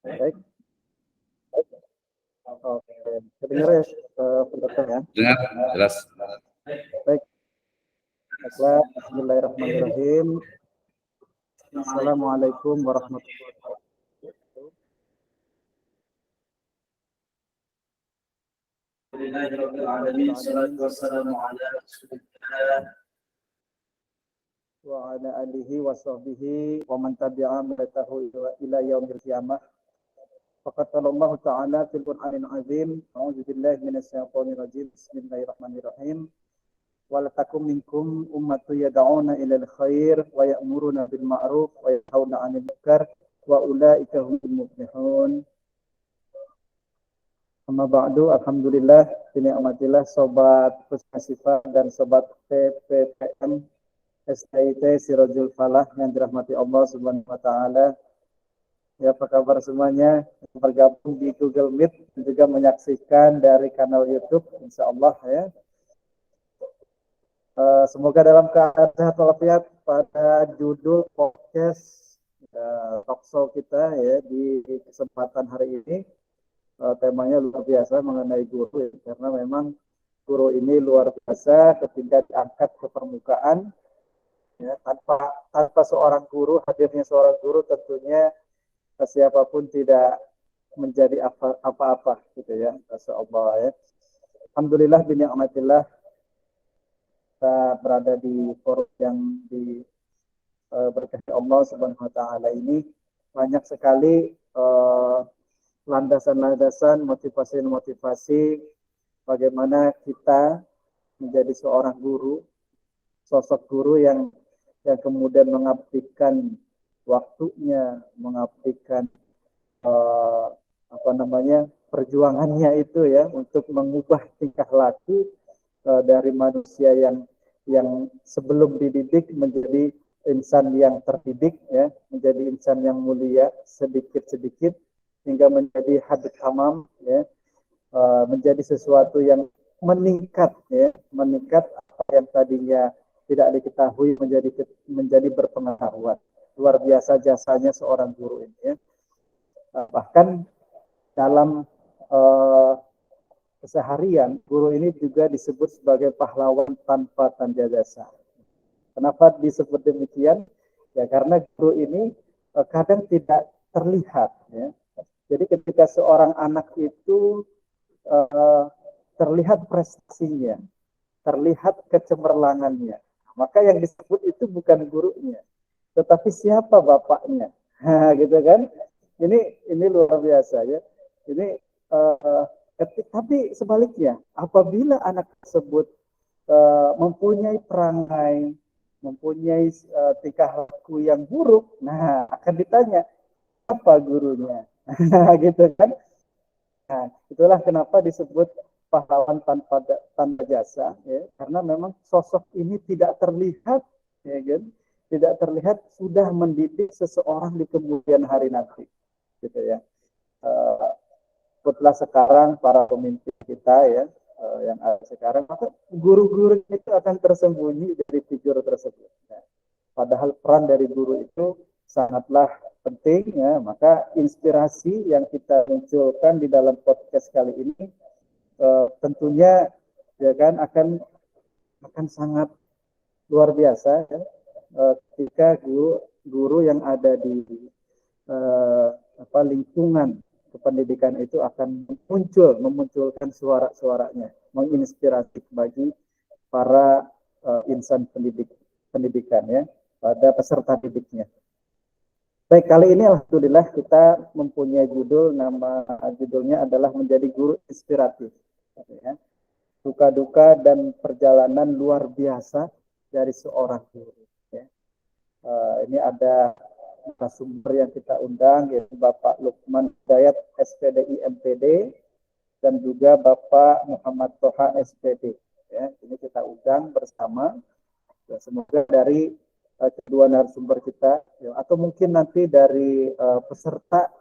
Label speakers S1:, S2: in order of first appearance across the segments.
S1: Baik. Oke, kedengar ya, pendengar ya?
S2: Dengar, jelas.
S1: Baik. Baiklah, bismillahirrahmanirrahim. Assalamualaikum warahmatullahi wabarakatuh. Wa ala alihi wa sahbihi wa man tabi'a millatahu ila yaumil qiyamah. Faqad qala Allah Ta'ala fil Qur'anil Azim, a'udzu billahi minasy syaithanir rajim. Bismillahirrahmanirrahim. Wal takum minkum ummatun yad'una ilal khair wa ya'muruna bil ma'ruf wa yanhauna 'anil munkar wa ulaika humul muflihun. Amma ba'du, alhamdulillah, binikmatillah sobat Pusmasifah dan sobat PPPM STIT Sirajul Falah yang dirahmati Allah Subhanahu wa taala. Ya, apa kabar semuanya yang bergabung di Google Meet dan juga menyaksikan dari kanal YouTube, insyaallah ya. Semoga dalam keadaan sehat walafiat. Pada judul podcast talkshow kita ya di kesempatan hari ini, temanya luar biasa mengenai guru ya, karena memang guru ini luar biasa ketika diangkat ke permukaan ya, tanpa seorang guru, hadirnya seorang guru tentunya siapapun tidak menjadi apa-apa gitu ya. Masyaallah ya. Alhamdulillah binikmatillah kita berada di forum yang berkati Allah Subhanahu wa taala ini, banyak sekali landasan-landasan motivasi-motivasi bagaimana kita menjadi seorang guru, sosok guru yang kemudian mengabdikan waktunya, mengabdikan perjuangannya itu ya untuk mengubah tingkah laku dari manusia yang sebelum dididik menjadi insan yang terdidik ya, menjadi insan yang mulia sedikit-sedikit hingga menjadi hadith hamam ya, menjadi sesuatu yang meningkat ya, meningkat apa yang tadinya tidak diketahui menjadi berpengetahuan. Luar biasa jasanya seorang guru ini ya. Bahkan dalam keseharian guru ini juga disebut sebagai pahlawan tanpa tanda jasa. Kenapa disebut demikian? Ya karena guru ini kadang tidak terlihat ya. Jadi ketika seorang anak itu terlihat prestasinya, terlihat kecemerlangannya, maka yang disebut itu bukan gurunya, tetapi siapa bapaknya. Gitu kan? Ini luar biasa ya. Ini tapi sebaliknya, apabila anak tersebut mempunyai perangai, mempunyai tingkah laku yang buruk, nah akan ditanya apa gurunya. Gitu kan? Nah, itulah kenapa disebut pahlawan tanpa tanda jasa ya, karena memang sosok ini tidak terlihat ya kan, tidak terlihat sudah mendidik seseorang di kemudian hari nanti gitu ya. Sebutlah sekarang para pemimpin kita ya, yang ada sekarang, maka guru-guru itu akan tersembunyi dari figur tersebut ya. Padahal peran dari guru itu sangatlah penting ya. Maka inspirasi yang kita munculkan di dalam podcast kali ini tentunya ya kan akan sangat luar biasa ya, ketika guru yang ada di lingkungan kependidikan itu akan memunculkan suara-suaranya, menginspirasi bagi para insan pendidikan ya, pada peserta didiknya. Baik, kali ini alhamdulillah kita mempunyai judulnya adalah menjadi guru inspiratif ya. Duka-duka dan perjalanan luar biasa dari seorang guru ya. Ini ada sumber yang kita undang, yaitu Bapak Lukman Hidayat SPDI MPD dan juga Bapak Muhammad Toha SPD ya. Ini kita undang bersama ya, semoga dari kedua narasumber kita ya, atau mungkin nanti dari peserta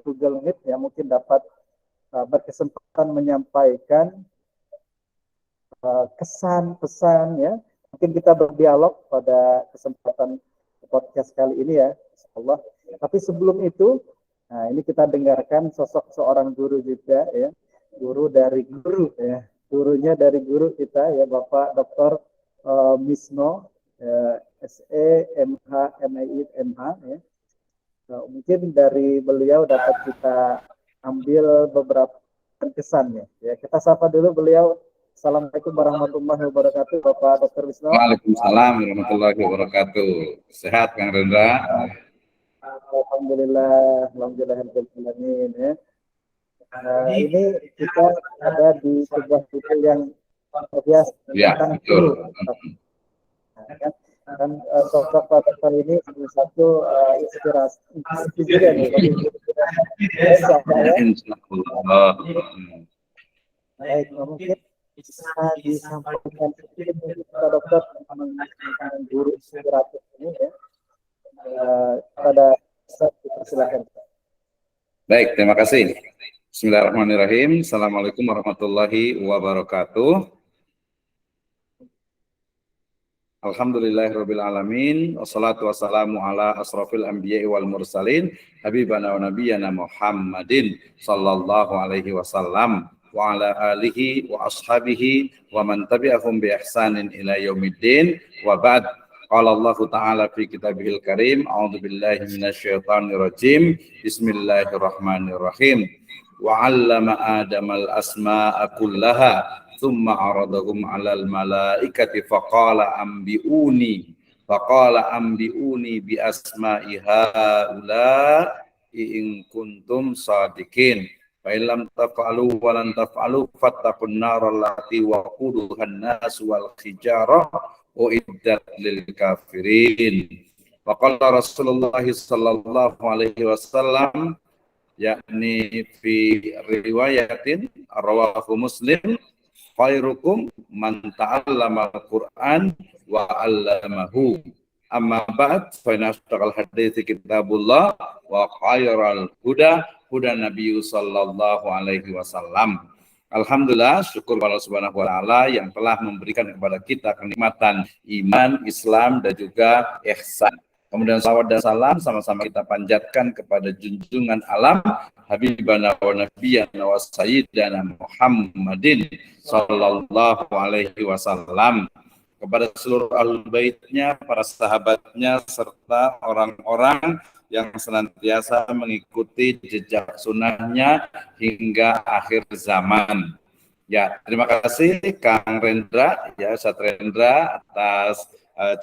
S1: Google Meet ya, mungkin dapat berkesempatan menyampaikan kesan pesan ya. Mungkin kita berdialog pada kesempatan podcast kali ini ya, insyaallah. Tapi sebelum itu Nah, ini kita dengarkan sosok seorang guru juga ya, guru dari guru ya, gurunya dari guru kita ya, Bapak Dr. Misno, SE, MH, MI, MH ya. Nah, mungkin dari beliau dapat kita ambil beberapa kesannya. Ya, kita sapa dulu beliau. Assalamualaikum warahmatullahi wabarakatuh, Bapak Dr. Wisnu.
S2: Waalaikumsalam warahmatullahi wabarakatuh. Sehat, Kang Rendra?
S1: Alhamdulillah, alhamdulillah ya. Ini kita ada di sebuah titik yang biasa
S2: Ya,
S1: tentang
S2: betul.
S1: guru. Dan sosok Pak Dr. ini salah satu inspirasi juga nih bagi
S2: Insyaallah.
S1: Baik, mungkin bisa disampaikan sedikit Pak Dokter tentang guru inspiratif ini ya. Pada saat silakan.
S2: Baik, terima kasih. Bismillahirrahmanirrahim. Assalamualaikum warahmatullahi wabarakatuh. Alhamdulillahirabbil alamin. Wassalatu wassalamu ala asrofil anbiya'i wal mursalin habibana wa nabiyyana Muhammadin sallallahu alaihi wasallam wa ala alihi wa ashabihi wa man tabi'ahum bi ihsanin ila yaumiddin wa ba'd. Qala Allah Ta'ala fi kitabihil karim, a'udzu billahi minasyaitonir rajim. Bismillahirrahmanirrahim. Wa 'allama Adamal asma'a kullaha thumma aradahum 'alal malaikati faqala ambiuni bi asma'i haula in kuntum shadiqin fa illam taf'alu wa lan taf'alu fattaqun nar allati waquduhan nas wal hijarah uiddat lil kafirin. Wa qala Rasulullah sallallahu alaihi wasallam yakni fi riwayatin rawahu Muslim, khairukum man ta'allama al-Qur'an wa 'allamahu. Amma ba'd, fa inna asdaqal hadiits kitabullah wa khairal huda Nabi sallallahu alaihi wasallam. Alhamdulillah, syukur kepada Allah Subhanahu wa taala yang telah memberikan kepada kita kenikmatan iman, Islam dan juga ihsan. Kemudian salawat dan salam sama-sama kita panjatkan kepada junjungan alam Habibana wa Nabiyyana wa Sayyidana Muhammadin sallallahu alaihi wasallam, kepada seluruh ahlul baitnya, para sahabatnya, serta orang-orang yang senantiasa mengikuti jejak sunnahnya hingga akhir zaman. Ya, terima kasih Kang Rendra, ya Ustaz Rendra atas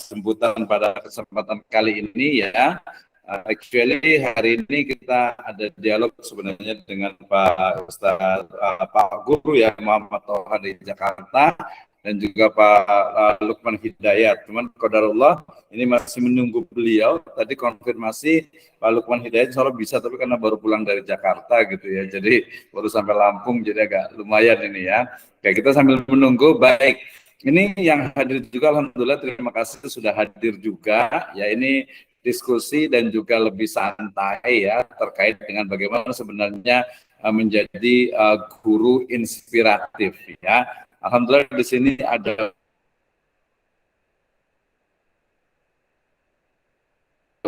S2: jemputan pada kesempatan kali ini ya. Actually hari ini kita ada dialog sebenarnya dengan Pak Ustaz Pak Guru ya Muhammad Toha di Jakarta dan juga Pak Lukman Hidayat. Cuman qadarullah ini masih menunggu beliau. Tadi konfirmasi Pak Lukman Hidayat insya Allah bisa, tapi karena baru pulang dari Jakarta gitu ya. Jadi baru sampai Lampung, jadi agak lumayan ini ya. Oke, kita sambil menunggu. Baik. Ini yang hadir juga alhamdulillah, terima kasih sudah hadir juga. Ya ini diskusi dan juga lebih santai ya terkait dengan bagaimana sebenarnya menjadi guru inspiratif ya. Alhamdulillah di sini ada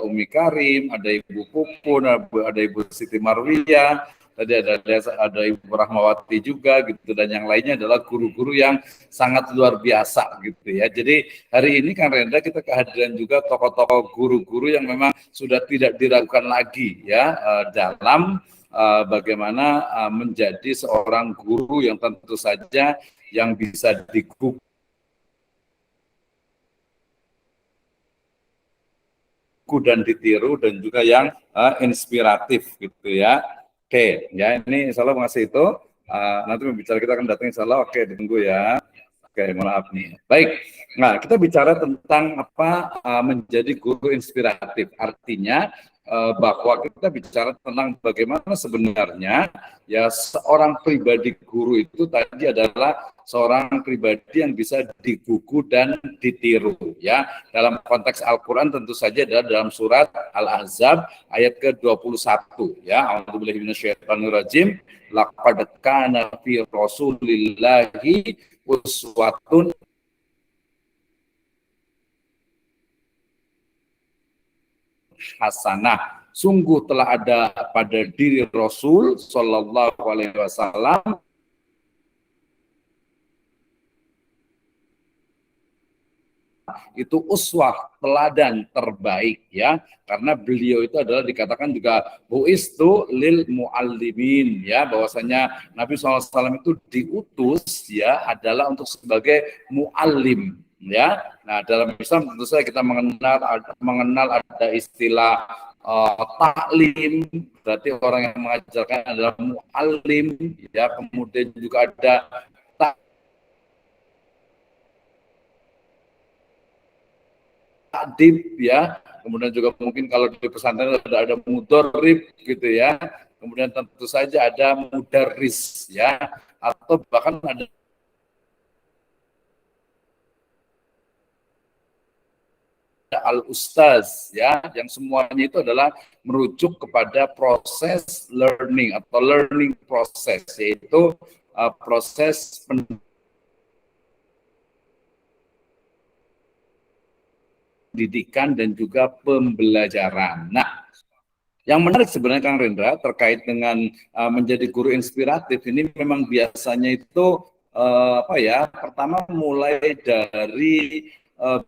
S2: Umi Karim, ada Ibu Pupun, ada Ibu Siti Marwiyah, tadi ada Ibu Rahmawati juga gitu, dan yang lainnya adalah guru-guru yang sangat luar biasa gitu ya. Jadi hari ini kan Rendra kita kehadiran juga tokoh-tokoh guru-guru yang memang sudah tidak diragukan lagi ya dalam bagaimana menjadi seorang guru yang tentu saja yang bisa digugu dan ditiru dan juga yang inspiratif gitu ya. Oke, ya ini insya Allah mengasih itu. Nanti pembicara kita akan datang insya Allah. Oke, ditunggu ya. Oke, maaf nih. Baik, nah kita bicara tentang apa menjadi guru inspiratif. Artinya bahwa kita bicara tentang bagaimana sebenarnya ya seorang pribadi guru itu tadi adalah seorang pribadi yang bisa digugu dan ditiru ya. Dalam konteks Al-Qur'an tentu saja adalah dalam surat Al-Ahzab ayat ke-21 ya. A'udzubillahi minasyaitonirrajim. Laqad kana fi Rasulillahi uswatun hasanah. sungguh telah ada pada diri Rasul Shallallahu Alaihi Wasallam itu uswah, teladan terbaik, ya, karena beliau itu adalah dikatakan juga buistu lil muallimin, ya, bahwasanya Nabi SAW itu diutus, ya, adalah untuk sebagai muallim, ya. Nah, dalam Islam tentu saja kita mengenal ada istilah taklim, berarti orang yang mengajarkan adalah muallim, ya. Kemudian juga ada takdib, ya, kemudian juga mungkin kalau di pesantren ada mudorib gitu, ya, kemudian tentu saja ada mudaris, ya, atau bahkan ada al-ustaz, ya, yang semuanya itu adalah merujuk kepada proses learning atau learning proses, yaitu proses pendidikan dan juga pembelajaran. Nah, yang menarik sebenarnya Kang Rendra terkait dengan menjadi guru inspiratif ini memang biasanya itu pertama mulai dari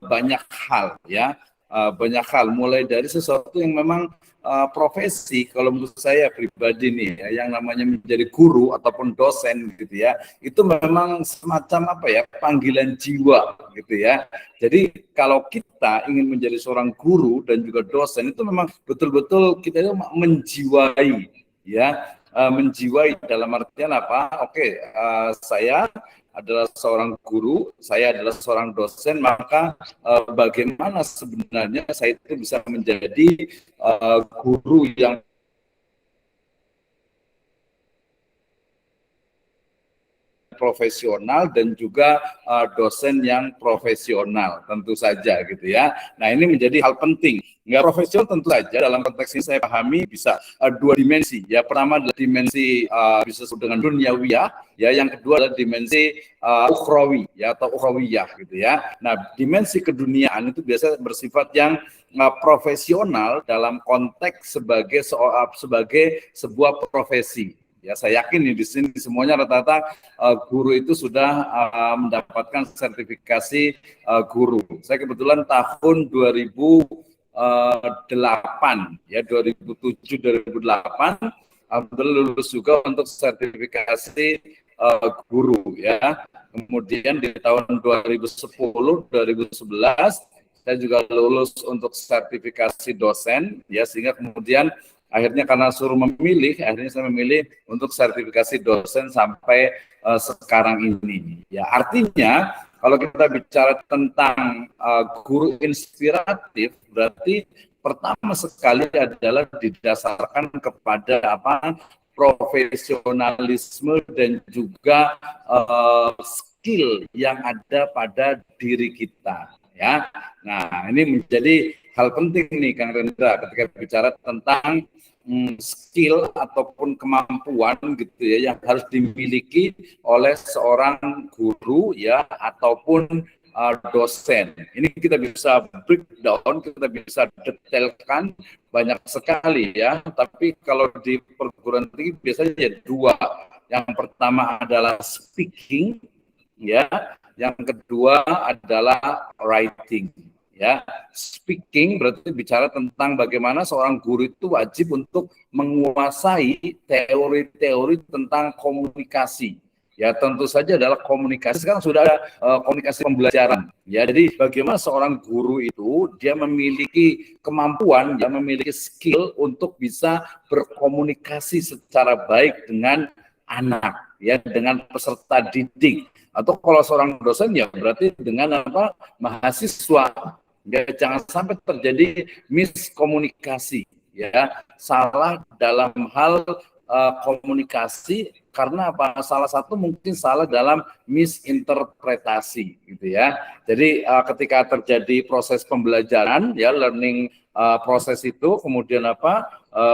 S2: banyak hal, ya, banyak hal, mulai dari sesuatu yang memang profesi. Kalau menurut saya pribadi nih, ya, yang namanya menjadi guru ataupun dosen gitu, ya, itu memang semacam panggilan jiwa gitu, ya. Jadi kalau kita ingin menjadi seorang guru dan juga dosen itu memang betul-betul kita itu menjiwai, ya, menjiwai dalam artian apa? Oke, saya adalah seorang guru, saya adalah seorang dosen, maka bagaimana sebenarnya saya itu bisa menjadi guru yang profesional dan juga dosen yang profesional tentu saja gitu, ya. Nah, ini menjadi hal penting. Nggak profesional tentu saja dalam konteks ini saya pahami bisa dua dimensi, ya. Pertama adalah dimensi bisa disebut dengan duniawiyah, ya. Yang kedua adalah dimensi ukhrawi, ya, atau ukhrawiyah gitu, ya. Nah, dimensi keduniaan itu biasa bersifat yang profesional dalam konteks sebagai sebuah profesi. Ya, saya yakin nih di sini semuanya rata-rata guru itu sudah mendapatkan sertifikasi guru. Saya kebetulan tahun 2008, ya, 2007 2008 alhamdulillah lulus juga untuk sertifikasi guru, ya. Kemudian di tahun 2010 2011 saya juga lulus untuk sertifikasi dosen, ya, sehingga kemudian akhirnya karena suruh memilih, akhirnya saya memilih untuk sertifikasi dosen sampai sekarang ini. Ya, artinya kalau kita bicara tentang guru inspiratif, berarti pertama sekali adalah didasarkan kepada profesionalisme dan juga skill yang ada pada diri kita, ya. Nah, ini menjadi hal penting nih Kang Rendra ketika bicara tentang skill ataupun kemampuan gitu, ya, yang harus dimiliki oleh seorang guru, ya, ataupun dosen. Ini kita bisa breakdown, kita bisa detailkan banyak sekali, ya. Tapi kalau di perguruan tinggi biasanya ya dua. Yang pertama adalah speaking, ya. Yang kedua adalah writing. Ya, speaking berarti bicara tentang bagaimana seorang guru itu wajib untuk menguasai teori-teori tentang komunikasi. Ya, tentu saja adalah komunikasi. Sekarang sudah ada komunikasi pembelajaran. Ya, jadi bagaimana seorang guru itu dia memiliki kemampuan, dia memiliki skill untuk bisa berkomunikasi secara baik dengan anak, ya, dengan peserta didik. Atau kalau seorang dosen ya berarti dengan mahasiswa. Ya, jangan sampai terjadi miskomunikasi, ya, salah dalam hal komunikasi karena salah satu mungkin salah dalam misinterpretasi gitu, ya. Jadi ketika terjadi proses pembelajaran, ya, learning proses itu kemudian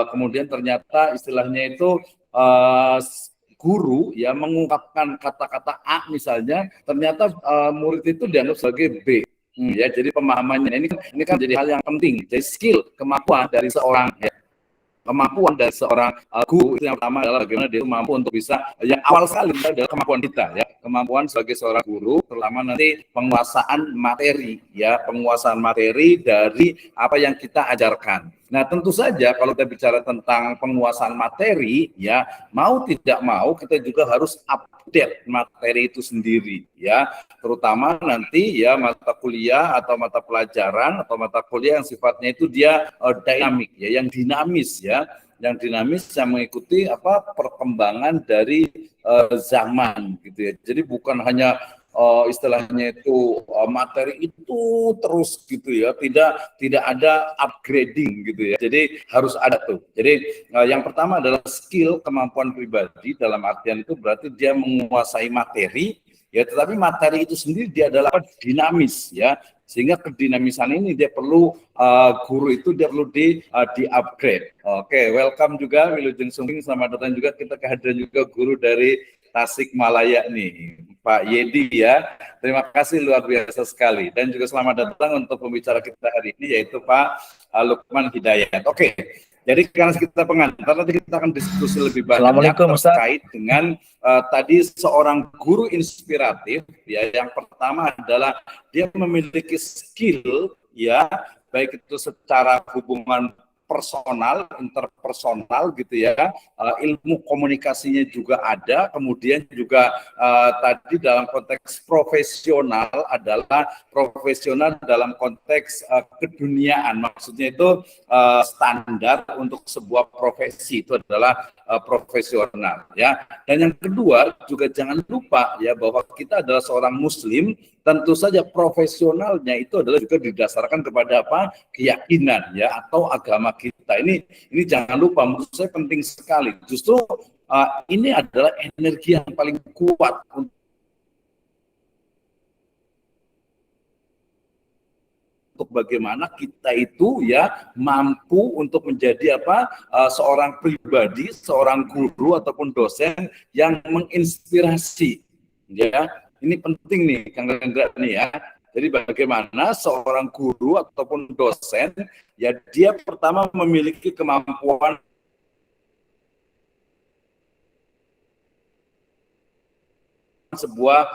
S2: kemudian ternyata istilahnya itu guru, ya, mengungkapkan kata-kata A misalnya, ternyata murid itu dianggap sebagai B. Ya, jadi pemahamannya ini kan jadi hal yang penting. Jadi skill, kemampuan dari seorang, ya, kemampuan dari seorang guru itu yang pertama adalah bagaimana dia mampu untuk bisa, yang awal sekali adalah kemampuan kita ya, kemampuan sebagai seorang guru, terutama nanti penguasaan materi ya, penguasaan materi dari apa yang kita ajarkan. Nah tentu saja kalau kita bicara tentang penguasaan materi ya, mau tidak mau kita juga harus update materi itu sendiri ya, terutama nanti ya mata kuliah atau mata pelajaran atau mata kuliah yang sifatnya itu dia dinamik ya, yang dinamis ya, yang dinamis yang mengikuti apa perkembangan dari zaman gitu ya. Jadi bukan hanya istilahnya itu materi itu terus gitu ya, tidak ada upgrading gitu ya. Jadi harus ada tuh. Jadi yang pertama adalah skill, kemampuan pribadi, dalam artian itu berarti dia menguasai materi ya, tetapi materi itu sendiri dia adalah dinamis ya, sehingga kedinamisan ini dia perlu guru itu dia perlu di upgrade. Oke, welcome juga Wilujeng Sumbing, selamat datang juga, kita kehadiran juga guru dari Tasikmalaya nih, Pak Yedi ya. Terima kasih luar biasa sekali, dan juga selamat datang untuk pembicara kita hari ini yaitu Pak Lukman Hidayat. Oke. Jadi karena kita pengantar, nanti kita akan diskusi lebih banyak terkait dengan tadi seorang guru inspiratif ya. Yang pertama adalah dia memiliki skill ya, baik itu secara hubungan personal, interpersonal gitu ya, ilmu komunikasinya juga ada, kemudian juga tadi dalam konteks profesional adalah profesional dalam konteks keduniaan, maksudnya itu standar untuk sebuah profesi itu adalah profesional ya. Dan yang kedua juga jangan lupa ya bahwa kita adalah seorang muslim, tentu saja profesionalnya itu adalah juga didasarkan kepada apa? Keyakinan ya atau agama kita. Ini jangan lupa, menurut saya penting sekali. Justru ini adalah energi yang paling kuat untuk bagaimana kita itu ya mampu untuk menjadi apa, seorang pribadi, seorang guru ataupun dosen yang menginspirasi ya. Ini penting nih Kang Rendra nih ya. Jadi bagaimana seorang guru ataupun dosen ya, dia pertama memiliki kemampuan sebuah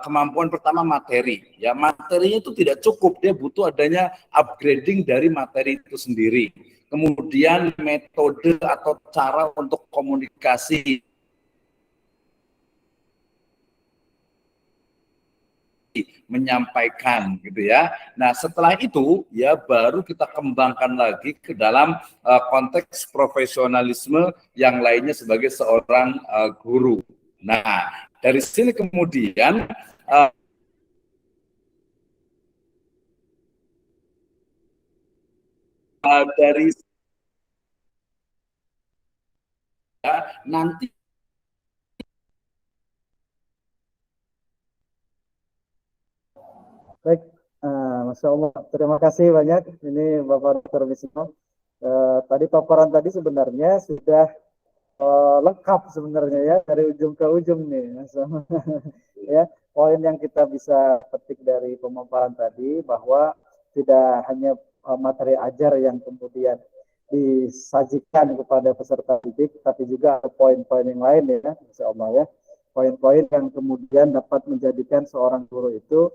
S2: kemampuan pertama materi ya, materinya itu tidak cukup, dia butuh adanya upgrading dari materi itu sendiri, kemudian metode atau cara untuk komunikasi menyampaikan gitu ya. Nah setelah itu ya baru kita kembangkan lagi ke dalam konteks profesionalisme yang lainnya sebagai seorang guru. Nah dari sini kemudian dari nanti
S1: Baik, Masya Allah, terima kasih banyak. Ini Bapak Dr. Wisnu. Tadi paparan tadi sebenarnya sudah lengkap sebenarnya ya, dari ujung ke ujung nih. Ya, poin yang kita bisa petik dari pemaparan tadi bahwa tidak hanya materi ajar yang kemudian disajikan kepada peserta didik, tapi juga ada poin-poin yang lain ya, Masya Allah ya. Poin-poin yang kemudian dapat menjadikan seorang guru itu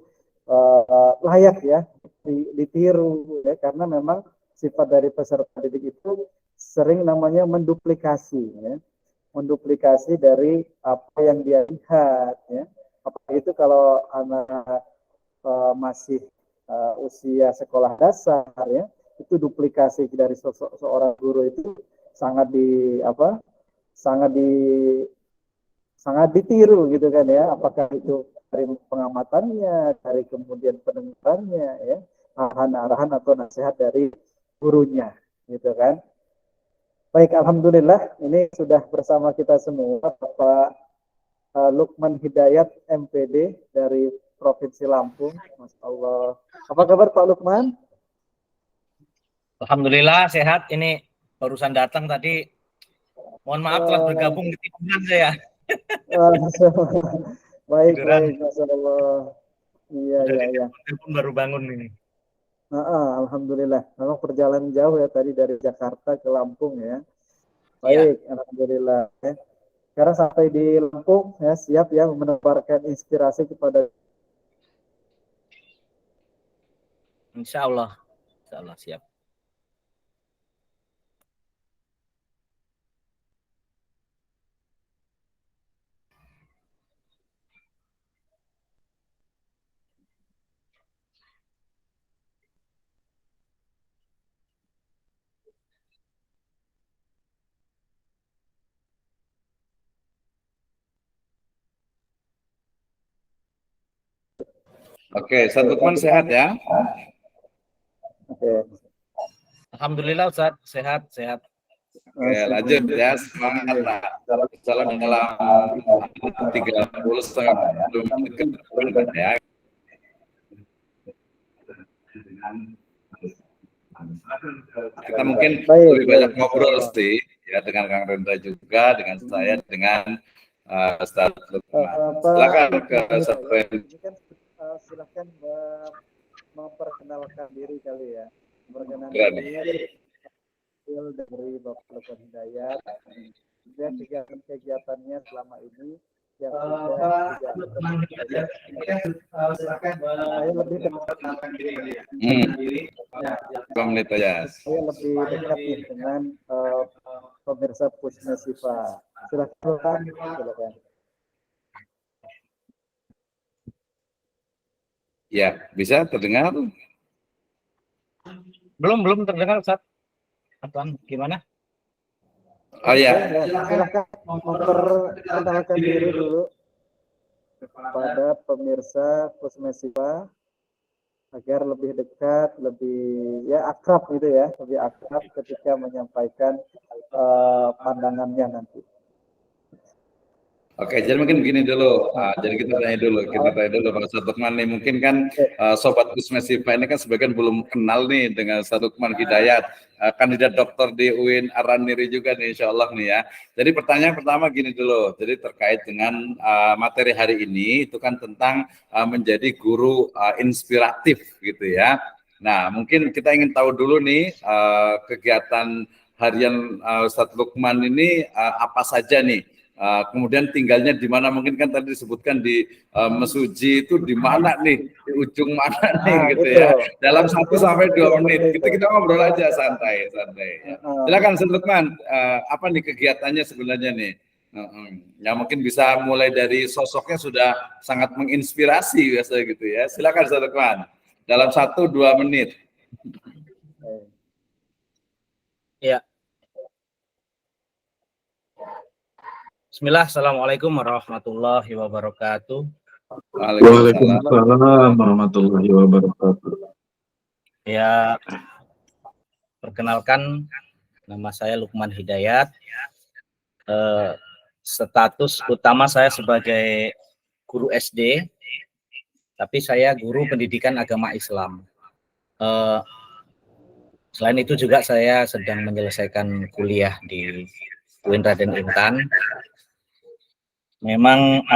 S1: layak ya ditiru ya, karena memang sifat dari peserta didik itu sering namanya menduplikasi ya, menduplikasi dari apa yang dia lihat ya. Apalagi itu kalau anak masih usia sekolah dasar ya, itu duplikasi dari seorang guru itu sangat di apa, sangat di sangat ditiru gitu kan ya, apakah itu dari pengamatannya, dari kemudian pendengarannya ya, arahan-arahan atau nasihat dari gurunya gitu kan. Baik, alhamdulillah ini sudah bersama kita semua Bapak Lukman Hidayat MPD dari Provinsi Lampung. Masya Allah. Apa kabar Pak Lukman?
S3: Alhamdulillah sehat, ini barusan datang tadi. Mohon maaf telah bergabung di tiduran saya.
S1: Baik, baik, Masya Allah. Iya.
S3: Baru bangun ini.
S1: Alhamdulillah. Memang perjalanan jauh ya tadi dari Jakarta ke Lampung ya. Baik, alhamdulillah. Ya. Sekarang sampai di Lampung, ya siap ya menebarkan inspirasi kepada.
S3: Insya Allah siap.
S2: Oke, Ustaz Lukman sehat ya?
S1: Oke.
S3: Alhamdulillah Ustaz, sehat.
S2: Oke, lanjut ya, semangat lah. Salam dalam 30 setengah menit ke depan ya. Kita mungkin lebih banyak ngobrol sih ya dengan Kang Rendra juga, dengan saya, dengan Ustaz Lukman. Silakan ke Ustaz Rendra.
S1: Silakan memperkenalkan diri kali ya. Memperkenalkan diri dari Bapak Lukman Hidayat dan kegiatan-kegiatannya selama ini yang sudah dijalankan. Saya lebih perkenalkan diri kali ya.
S2: 2 menit aja.
S1: Saya lebih dekat dengan pemirsa Pusna Sifa. Silakan.
S2: Ya, bisa terdengar?
S3: Belum terdengar Ustaz. Apaan? Gimana?
S2: Oh ya.
S1: Silakan memperkenalkan diri dulu kepada pemirsa Pusmesifa agar lebih dekat, lebih ya akrab gitu ya, lebih akrab ketika menyampaikan pandangannya nanti.
S2: Oke, jadi mungkin begini dulu. Jadi kita tanya dulu Pak Ustaz Lukman nih. Mungkin kan Sobat Pusmesifa ini kan sebagian belum kenal nih dengan Ustaz Lukman Hidayat, kandidat dokter di UIN Araniri juga nih, insya Allah nih ya. Jadi pertanyaan pertama gini dulu. Jadi terkait dengan materi hari ini itu kan tentang menjadi guru inspiratif gitu ya. Nah, mungkin kita ingin tahu dulu nih kegiatan harian Ustaz Lukman ini apa saja nih. Kemudian tinggalnya di mana, mungkin kan tadi disebutkan di Mesuji itu di mana nih, di ujung mana nih gitu ya. Dalam 1 sampai 2 menit kita ngobrol aja santai ya. Silakan Ustaz Lukman, apa nih kegiatannya sebenarnya nih? Ya mungkin bisa mulai dari sosoknya sudah sangat menginspirasi biasa gitu ya. Silakan Ustaz Lukman, dalam 1-2 menit.
S3: Ya. Bismillah, Assalamualaikum warahmatullahi wabarakatuh.
S4: Waalaikumsalam warahmatullahi wabarakatuh.
S3: Ya, perkenalkan, nama saya Lukman Hidayat. Status utama saya sebagai guru SD, tapi saya guru pendidikan agama Islam. Selain itu juga saya sedang menyelesaikan kuliah di UIN Raden Intan. Memang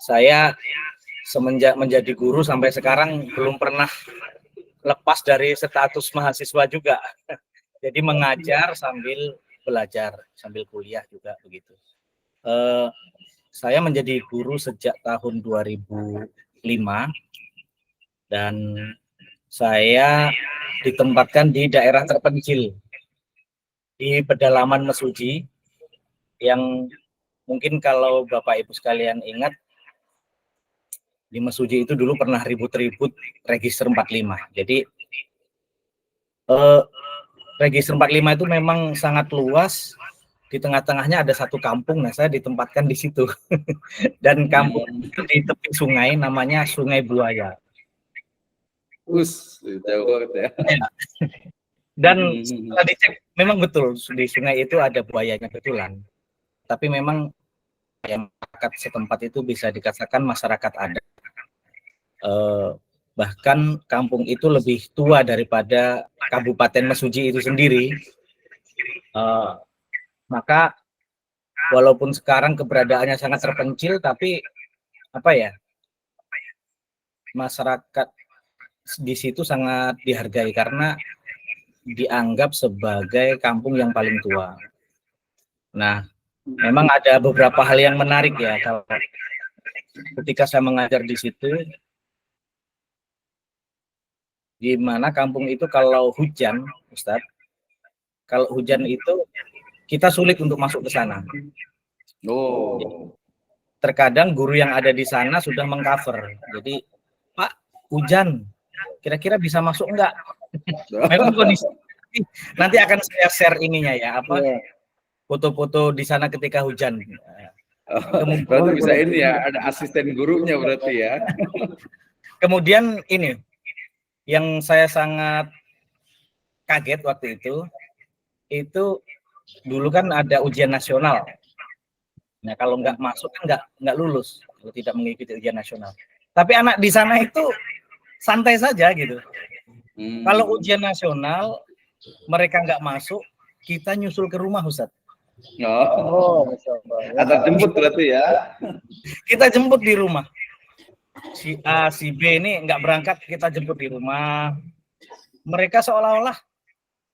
S3: saya semenjak menjadi guru sampai sekarang belum pernah lepas dari status mahasiswa juga. Jadi mengajar sambil belajar, sambil kuliah juga begitu. Saya menjadi guru sejak tahun 2005 dan saya ditempatkan di daerah terpencil di pedalaman Mesuji yang mungkin kalau Bapak Ibu sekalian ingat, di Mesuji itu dulu pernah ribut-ribut Register 45. Jadi Register 45 itu memang sangat luas. Di tengah-tengahnya ada satu kampung. Nah, saya ditempatkan di situ. Dan kampung itu di tepi sungai, namanya Sungai Buaya.
S2: Jauh banget ya.
S3: Dan setelah dicek, memang betul di sungai itu ada buayanya betulan. Tapi memang yang masyarakat setempat itu bisa dikatakan masyarakat adat. Bahkan kampung itu lebih tua daripada Kabupaten Mesuji itu sendiri. Maka walaupun sekarang keberadaannya sangat terpencil, tapi masyarakat di situ sangat dihargai karena dianggap sebagai kampung yang paling tua. Nah, memang ada beberapa hal yang menarik ya kalau ketika saya mengajar di situ, di mana kampung itu kalau hujan, Ustadz, kalau hujan itu kita sulit untuk masuk ke sana.
S2: Oh.
S3: Terkadang guru yang ada di sana sudah mengcover. Jadi, Pak, hujan, kira-kira bisa masuk enggak? Memang kondisi nanti akan saya share ininya ya, apa foto-foto di sana ketika hujan.
S2: Berarti bisa ini ya, ada asisten gurunya berarti ya.
S3: Kemudian ini, yang saya sangat kaget waktu itu dulu kan ada ujian nasional. Nah kalau nggak masuk kan nggak lulus kalau tidak mengikuti ujian nasional. Tapi anak di sana itu santai saja gitu. Kalau ujian nasional mereka nggak masuk, kita nyusul ke rumah, Ustadz.
S2: Atau jemput berarti ya?
S3: Kita jemput di rumah. Si A, si B ini nggak berangkat, kita jemput di rumah. Mereka seolah-olah,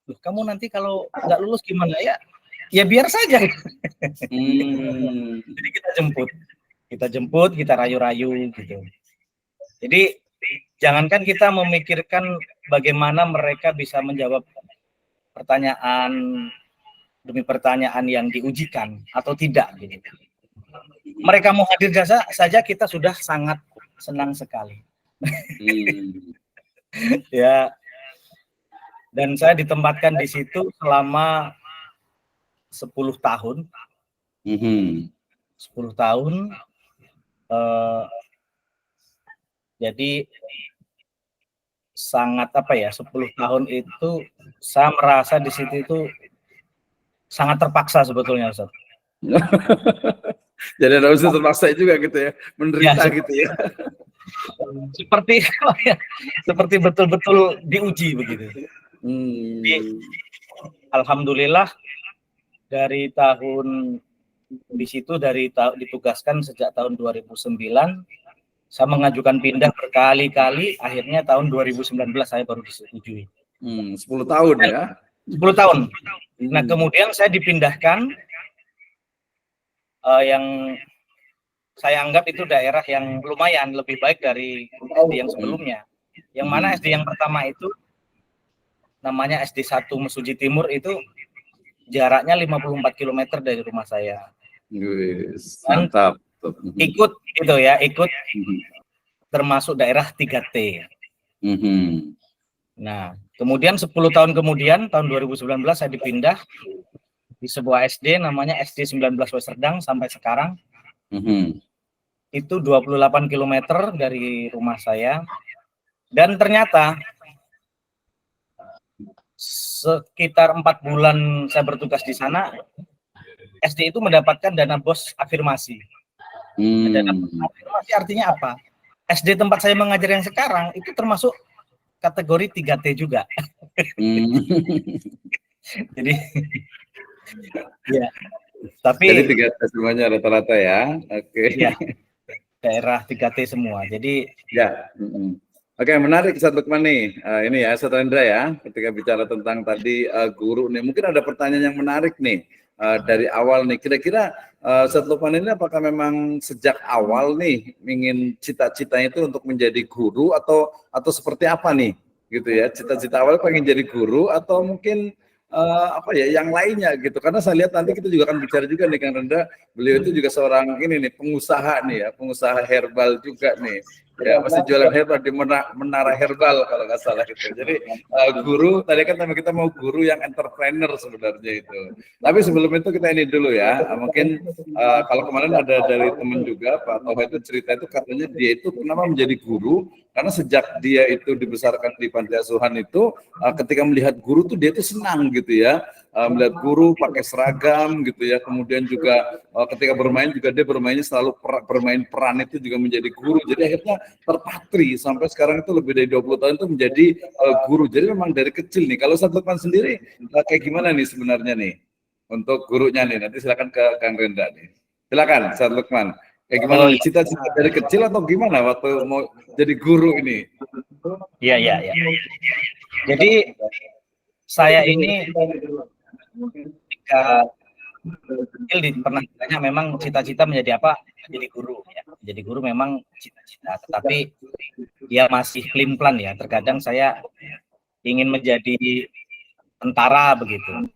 S3: loh, kamu nanti kalau nggak lulus gimana ya? Ya biar saja. Jadi kita jemput, kita rayu-rayu gitu. Jadi jangankan kita memikirkan bagaimana mereka bisa menjawab pertanyaan demi pertanyaan yang diujikan atau tidak gitu. Mereka mau hadir saja kita sudah sangat senang sekali. Ya. Dan saya ditempatkan di situ selama 10 tahun. 10 tahun. Jadi sangat 10 tahun itu saya merasa di situ itu sangat terpaksa sebetulnya, Ustaz.
S2: Jadi ada unsur terpaksa juga gitu ya, menderita ya, gitu ya.
S3: Seperti betul-betul diuji begitu. Alhamdulillah dari tahun di situ ditugaskan sejak tahun 2009, saya mengajukan pindah berkali-kali, akhirnya tahun 2019 saya baru disetujui.
S2: 10 tahun ya.
S3: 10 tahun. Nah, kemudian saya dipindahkan yang saya anggap itu daerah yang lumayan lebih baik dari SD yang sebelumnya. Yang mana SD yang pertama itu namanya SD 1 Mesuji Timur itu jaraknya 54 km dari rumah saya.
S2: Mantap.
S3: Ikut termasuk daerah 3T. Nah, kemudian 10 tahun kemudian, tahun 2019 saya dipindah di sebuah SD namanya SD 19 Weserdang sampai sekarang. Itu 28 km dari rumah saya. Dan ternyata sekitar 4 bulan saya bertugas di sana, SD itu mendapatkan dana BOS afirmasi. Dana BOS afirmasi artinya apa? SD tempat saya mengajar yang sekarang itu termasuk kategori 3T juga. Jadi ya, tapi
S2: jadi 3T semuanya rata-rata ya. Oke.
S3: Ya, daerah 3T semua. Jadi
S2: ya. Oke, menarik Ustaz Lukman nih. Ini ya, Ustaz Rendra ya, ketika bicara tentang tadi guru nih, mungkin ada pertanyaan yang menarik nih dari awal nih. Kira-kira Ustaz Lukman ini apakah memang sejak awal nih ingin cita-citanya itu untuk menjadi guru atau seperti apa nih? Gitu ya, cita-cita awal pengen jadi guru atau mungkin yang lainnya gitu. Karena saya lihat nanti kita juga akan bicara juga nih Kang Rendra, beliau itu juga seorang ini nih pengusaha nih ya, pengusaha herbal juga nih. Ya, masih jualan herbal di Menara Herbal kalau nggak salah gitu. Jadi guru, tadi kan kita mau guru yang entrepreneur sebenarnya itu. Tapi sebelum itu kita ini dulu ya, mungkin kalau kemarin ada dari teman juga, Pak Toha itu cerita itu katanya dia itu kenapa menjadi guru, karena sejak dia itu dibesarkan di panti asuhan itu, ketika melihat guru tuh dia tuh senang gitu ya, melihat guru pakai seragam gitu ya, kemudian juga ketika bermain juga dia bermainnya selalu bermain peran itu juga menjadi guru, jadi akhirnya terpatri sampai sekarang itu lebih dari 20 tahun itu menjadi guru. Jadi memang dari kecil nih. Kalau Ustaz Lukman sendiri kayak gimana nih sebenarnya nih untuk gurunya nih? Nanti silakan ke Kang Rendra nih. Silakan Ustaz Lukman. Kayak gimana nih, cita-cita dari kecil atau gimana waktu mau jadi guru ini?
S3: Iya. Jadi saya ini ketika kecil pernah ditanya memang cita-cita menjadi apa? Menjadi guru. Ya. Menjadi guru memang cita-cita, tetapi dia masih pelin-pelan ya. Terkadang saya ingin menjadi tentara begitu.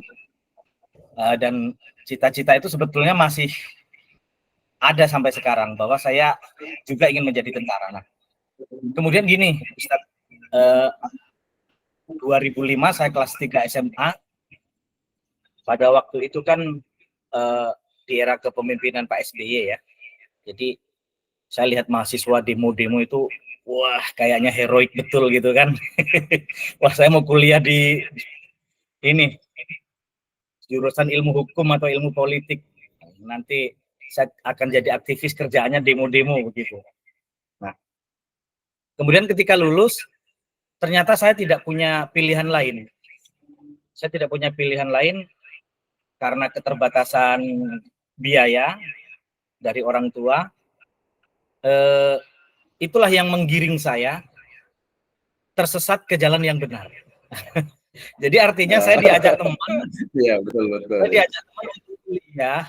S3: Dan cita-cita itu sebetulnya masih ada sampai sekarang bahwa saya juga ingin menjadi tentara. Nah, kemudian gini, Ustaz, 2005 saya kelas 3 SMA. Pada waktu itu kan di era kepemimpinan Pak SBY ya. Jadi saya lihat mahasiswa demo-demo itu, wah kayaknya heroik betul gitu kan. Wah saya mau kuliah di ini jurusan ilmu hukum atau ilmu politik. Nanti saya akan jadi aktivis, kerjaannya demo-demo begitu. Nah, kemudian ketika lulus, ternyata saya tidak punya pilihan lain. Saya tidak punya pilihan lain karena keterbatasan biaya dari orang tua. Itulah yang menggiring saya tersesat ke jalan yang benar. Jadi artinya saya diajak teman.
S2: Iya, betul.
S3: Saya diajak teman untuk kuliah.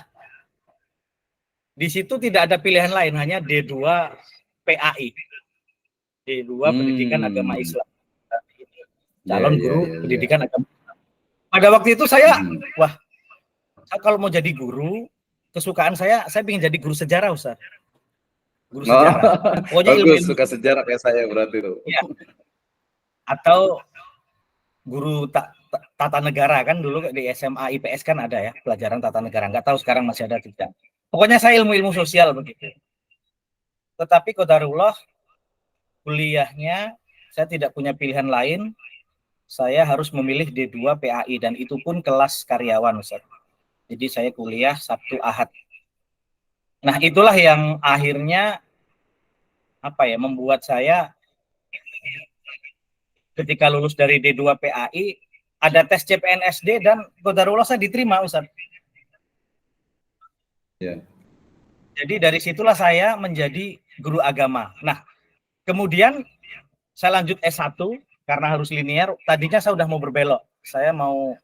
S3: Di situ tidak ada pilihan lain, hanya D2 PAI. D2 Pendidikan Agama Islam. Calon guru pendidikan agama Islam. Pada waktu itu saya, wah, kalau mau jadi guru, kesukaan saya ingin jadi guru sejarah, Ustaz. Guru sejarah. Pokoknya
S2: bagus, suka sejarah kayak saya berarti itu.
S3: Ya. Atau guru tata negara, kan dulu di SMA IPS kan ada ya pelajaran tata negara. Nggak tahu sekarang masih ada tidak. Pokoknya saya ilmu sosial begitu. Tetapi qadarullah kuliahnya saya tidak punya pilihan lain. Saya harus memilih D2 PAI dan itu pun kelas karyawan, Ustaz. Jadi saya kuliah Sabtu Ahad. Nah, itulah yang akhirnya membuat saya ketika lulus dari D2 PAI ada tes CPNSD dan qadarullah saya diterima, Ustaz. Ya. Jadi dari situlah saya menjadi guru agama. Nah, kemudian saya lanjut S1 karena harus linear. Tadinya saya udah mau berbelok. Saya mau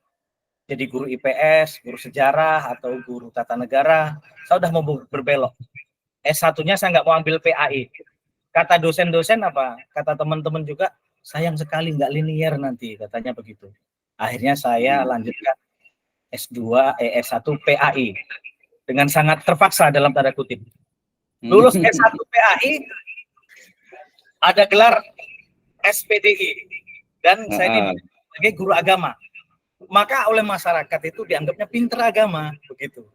S3: jadi guru IPS, guru sejarah, atau guru tata negara. Saya udah mau berbelok. S1-nya saya nggak mau ambil PAI. Kata dosen-dosen kata teman-teman juga, sayang sekali nggak linear nanti, katanya begitu. Akhirnya saya lanjutkan S1 PAI. Dengan sangat terpaksa dalam tanda kutip. Lulus S1 PAI, ada gelar SPDI. Dan saya dididik sebagai guru agama. Maka oleh masyarakat itu dianggapnya pinter agama, begitu.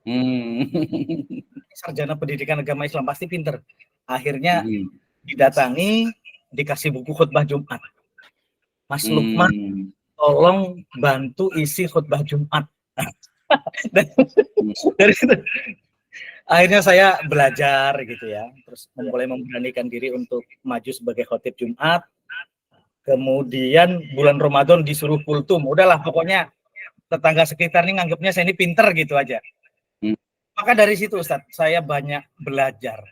S3: Sarjana pendidikan agama Islam pasti pinter. Akhirnya didatangi, dikasih buku khutbah Jumat. Mas Lukman, tolong bantu isi khutbah Jumat. Dari situ akhirnya saya belajar gitu ya, terus mulai memberanikan diri untuk maju sebagai khotib Jumat. Kemudian bulan Ramadan disuruh kultum, udahlah pokoknya tetangga sekitar ini nganggapnya saya ini pinter gitu aja. Maka dari situ Ustaz, saya banyak belajar.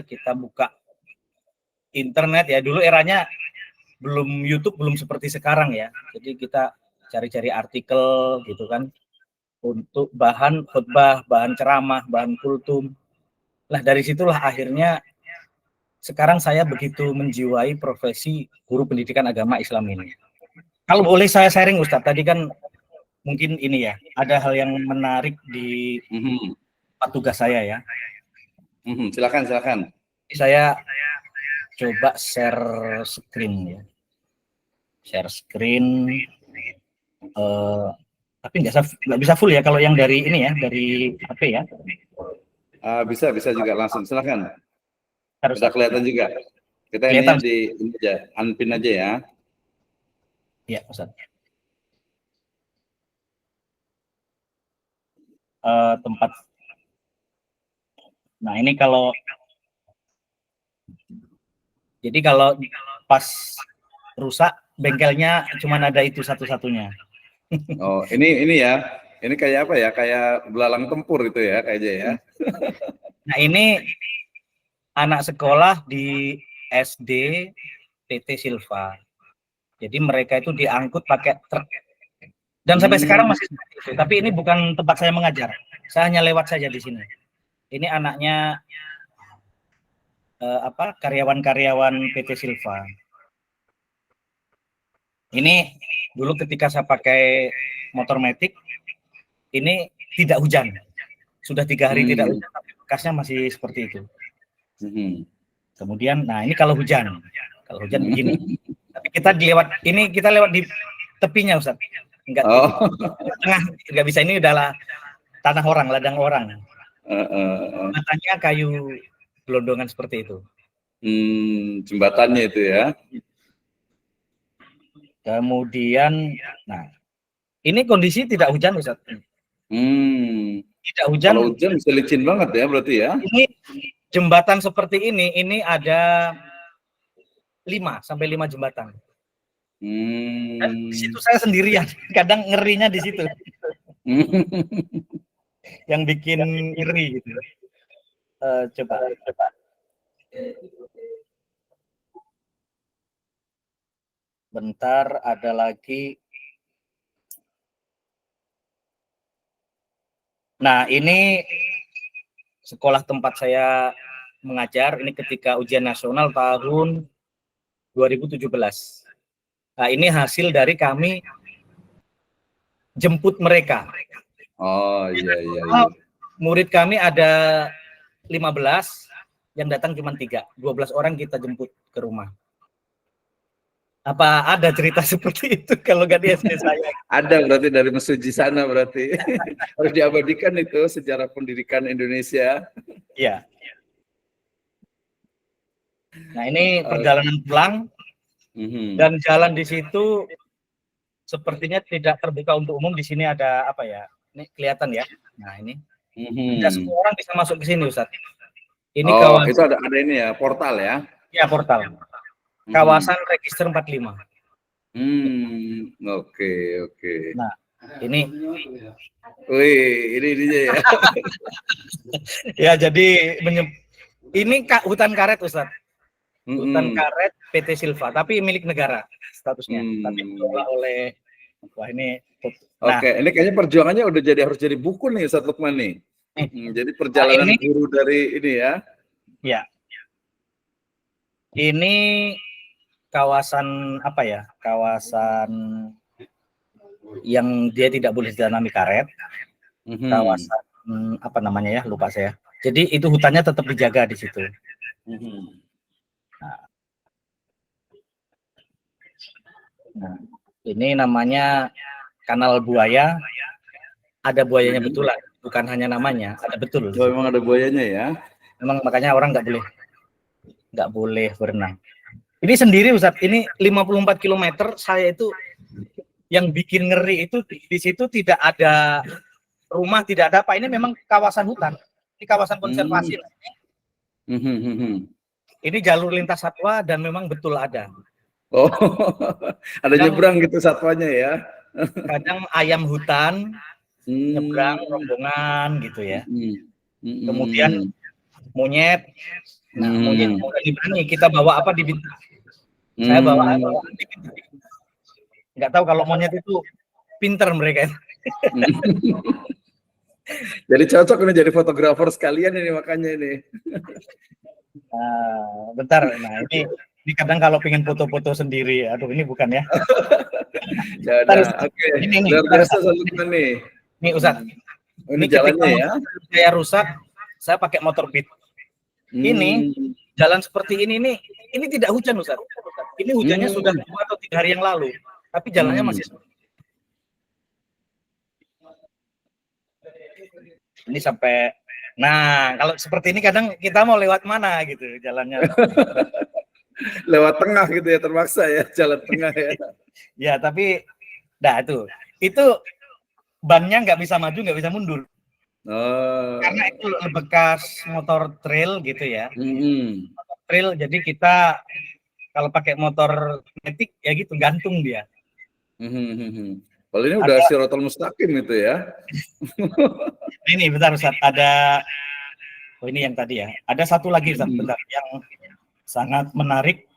S3: Kita buka internet ya, dulu eranya belum YouTube, belum seperti sekarang ya. Jadi kita cari-cari artikel gitu kan untuk bahan khutbah, bahan ceramah, bahan kultum. Nah, dari situlah akhirnya sekarang saya begitu menjiwai profesi guru pendidikan agama Islam ini. Kalau boleh saya sharing Ustadz, tadi kan mungkin ini ya, ada hal yang menarik di tugas saya ya.
S2: Silakan.
S3: Saya coba share screen ya. Share screen. Tapi nggak bisa full ya kalau yang dari ini ya, dari HP ya.
S2: Bisa juga langsung, silakan.
S3: Harus
S2: sudah kelihatan juga. Kita ini aja, unpin aja ya.
S3: Iya, Ustaz. Tempat. Nah, ini kalau pas rusak bengkelnya cuma ada itu satu-satunya.
S2: Oh, ini ya. Ini kayak apa ya? Kayak belalang tempur itu ya kayaknya ya.
S3: Nah, ini anak sekolah di SD TT Silva. Jadi mereka itu diangkut pakai truk. Dan sampai sekarang masih seperti itu. Tapi ini bukan tempat saya mengajar. Saya hanya lewat saja di sini. Ini anaknya karyawan-karyawan PT Silva. Ini dulu ketika saya pakai motor matic, ini tidak hujan. Sudah 3 hari tidak hujan, tapi bekasnya masih seperti itu. Kemudian, nah ini kalau hujan begini. Tapi kita lewat di tepinya, Ustaz. Enggak di tengah, enggak bisa, ini adalah tanah orang, ladang orang. Jembatannya kayu gelondongan seperti itu.
S2: Jembatannya itu ya.
S3: Kemudian, nah ini kondisi tidak hujan, Ustaz. Tidak hujan.
S2: Kalau hujan bisa licin banget ya berarti ya.
S3: Ini jembatan seperti ini ada 5 sampai 5 jembatan. Dan di situ saya sendirian, kadang ngerinya di situ. Yang bikin ngeri gitu. Coba. Bentar, ada lagi. Nah, ini sekolah tempat saya mengajar, ini ketika ujian nasional tahun 2017. Nah, ini hasil dari kami jemput mereka.
S2: Oh iya.
S3: Murid kami ada 15, yang datang cuma 3. 12 orang kita jemput ke rumah. Apa ada cerita seperti itu kalau nggak di SD saya?
S2: Ada berarti dari Mesuji sana berarti. Harus diabadikan itu sejarah pendidikan Indonesia.
S3: Iya. Nah, ini perjalanan pulang. Dan jalan di situ sepertinya tidak terbuka untuk umum. Di sini ada apa ya? Ini kelihatan ya. Nah, ini. Tidak semua orang bisa masuk ke sini, Ustaz. Ini kawasan,
S2: itu ada ini ya, portal ya?
S3: Iya, portal. Kawasan register 45.
S2: Oke.
S3: Nah, ini.
S2: Wih, ini ya.
S3: Ya, jadi ini hutan karet, Ustaz. Hutan karet PT Silva, tapi milik negara statusnya. Tapi dikelola oleh ini. Nah,
S2: Oke, ini kayaknya perjuangannya harus jadi buku nih, Ustaz Lukman nih. Jadi perjalanan guru dari ini ya.
S3: Ya. Ini kawasan apa ya? Kawasan yang dia tidak boleh ditanami karet. Kawasan apa namanya ya? Lupa saya. Jadi itu hutannya tetap dijaga di situ. Nah, ini namanya Kanal Buaya. Ada buayanya betulan, bukan hanya namanya, ada betul.
S2: Oh, memang ada buayanya ya.
S3: Memang makanya orang nggak boleh berenang. Ini sendiri, Ustaz, ini 54 km. Saya itu yang bikin ngeri itu di situ tidak ada rumah, tidak ada apa. Ini memang kawasan hutan. Ini kawasan konservasi. Ini jalur lintas satwa dan memang betul ada.
S2: Oh, ada nyebrang gitu satwanya ya.
S3: Kadang ayam hutan nyebrang rombongan gitu ya. Kemudian monyet. Nah, monyet diberani kita bawa apa di bintik. Saya bawa di bintik. Nggak tahu kalau monyet itu pinter mereka.
S2: Jadi cocok ini jadi fotografer sekalian ini makanya ini.
S3: Bentar. Nah, ini kadang kalau pengen foto-foto sendiri, aduh ini bukan ya.
S2: Oke. Luar biasa Lukman nih.
S3: Nih Ustaz.
S2: Ini jalannya ya.
S3: Saya rusak, saya pakai motor Beat. Ini jalan seperti ini tidak hujan, Ustaz. Ini hujannya sudah 2 atau 3 hari yang lalu, tapi jalannya masih ini sampai. Nah, kalau seperti ini kadang kita mau lewat mana gitu jalannya.
S2: Lewat tengah gitu ya, terpaksa ya, jalan tengah ya.
S3: Ya, tapi itu bannya nggak bisa maju, nggak bisa mundur. Karena itu bekas motor trail gitu ya. Motor trail, jadi kita kalau pakai motor matic ya gitu, gantung dia.
S2: Kalau ini udah sirotol mustaqim itu ya.
S3: Ini bentar Ustaz, ada ini yang tadi ya. Ada satu lagi Ustaz, bentar, yang sangat menarik.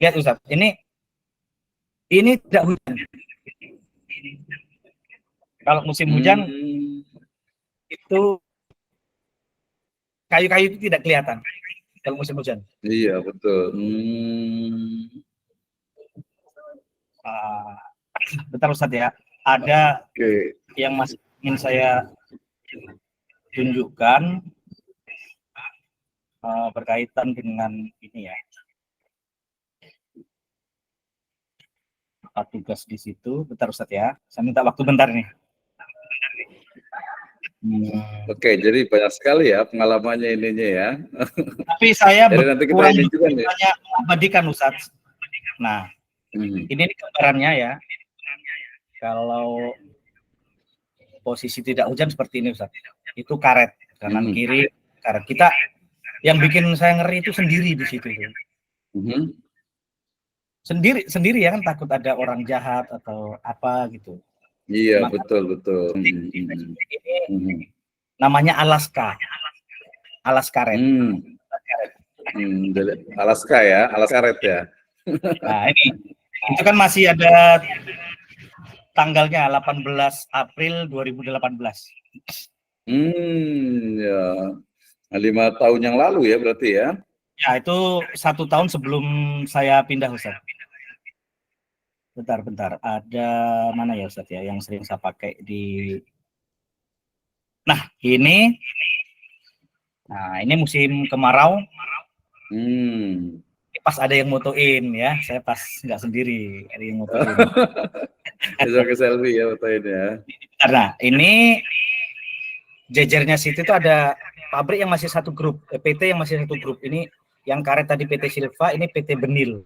S3: Lihat Ustaz, ini tidak hujan. Kalau musim hujan itu kayu-kayu itu tidak kelihatan kalau musim hujan.
S2: Iya betul.
S3: Bentar Ustaz ya, ada
S2: Oke.
S3: yang masih ingin saya tunjukkan berkaitan dengan ini ya. Tugas di situ. Bentar Ustaz ya, saya minta waktu bentar nih.
S2: Oke, jadi banyak sekali ya pengalamannya ininya ya.
S3: Tapi saya
S2: kurang
S3: juga banyak mengabadikan Ustaz. Nah, ini gambarannya ya. Kalau posisi tidak hujan seperti ini Ustaz. Itu karet kanan kiri karet. Kita yang bikin saya ngeri itu sendiri di situ. Sendiri ya kan, takut ada orang jahat atau apa gitu.
S2: Iya, betul.
S3: Ini namanya Alaska. Alas karet.
S2: Alaska ya, alas karet ya.
S3: Nah, ini itu kan masih ada tanggalnya 18 April 2018.
S2: Ya. 5 tahun yang lalu ya berarti ya.
S3: Ya, itu 1 tahun sebelum saya pindah Ustaz. Bentar. Ada mana ya Ustaz ya yang sering saya pakai di. Nah, ini musim kemarau. Pas ada yang motoin ya, saya pas nggak sendiri, ada yang motoin.
S2: Bisa ke selfie ya fotoin ya.
S3: Karena ini jejernya situ itu ada pabrik yang masih satu grup, PT yang masih satu grup. Ini yang karet tadi PT Silva, ini PT Benil.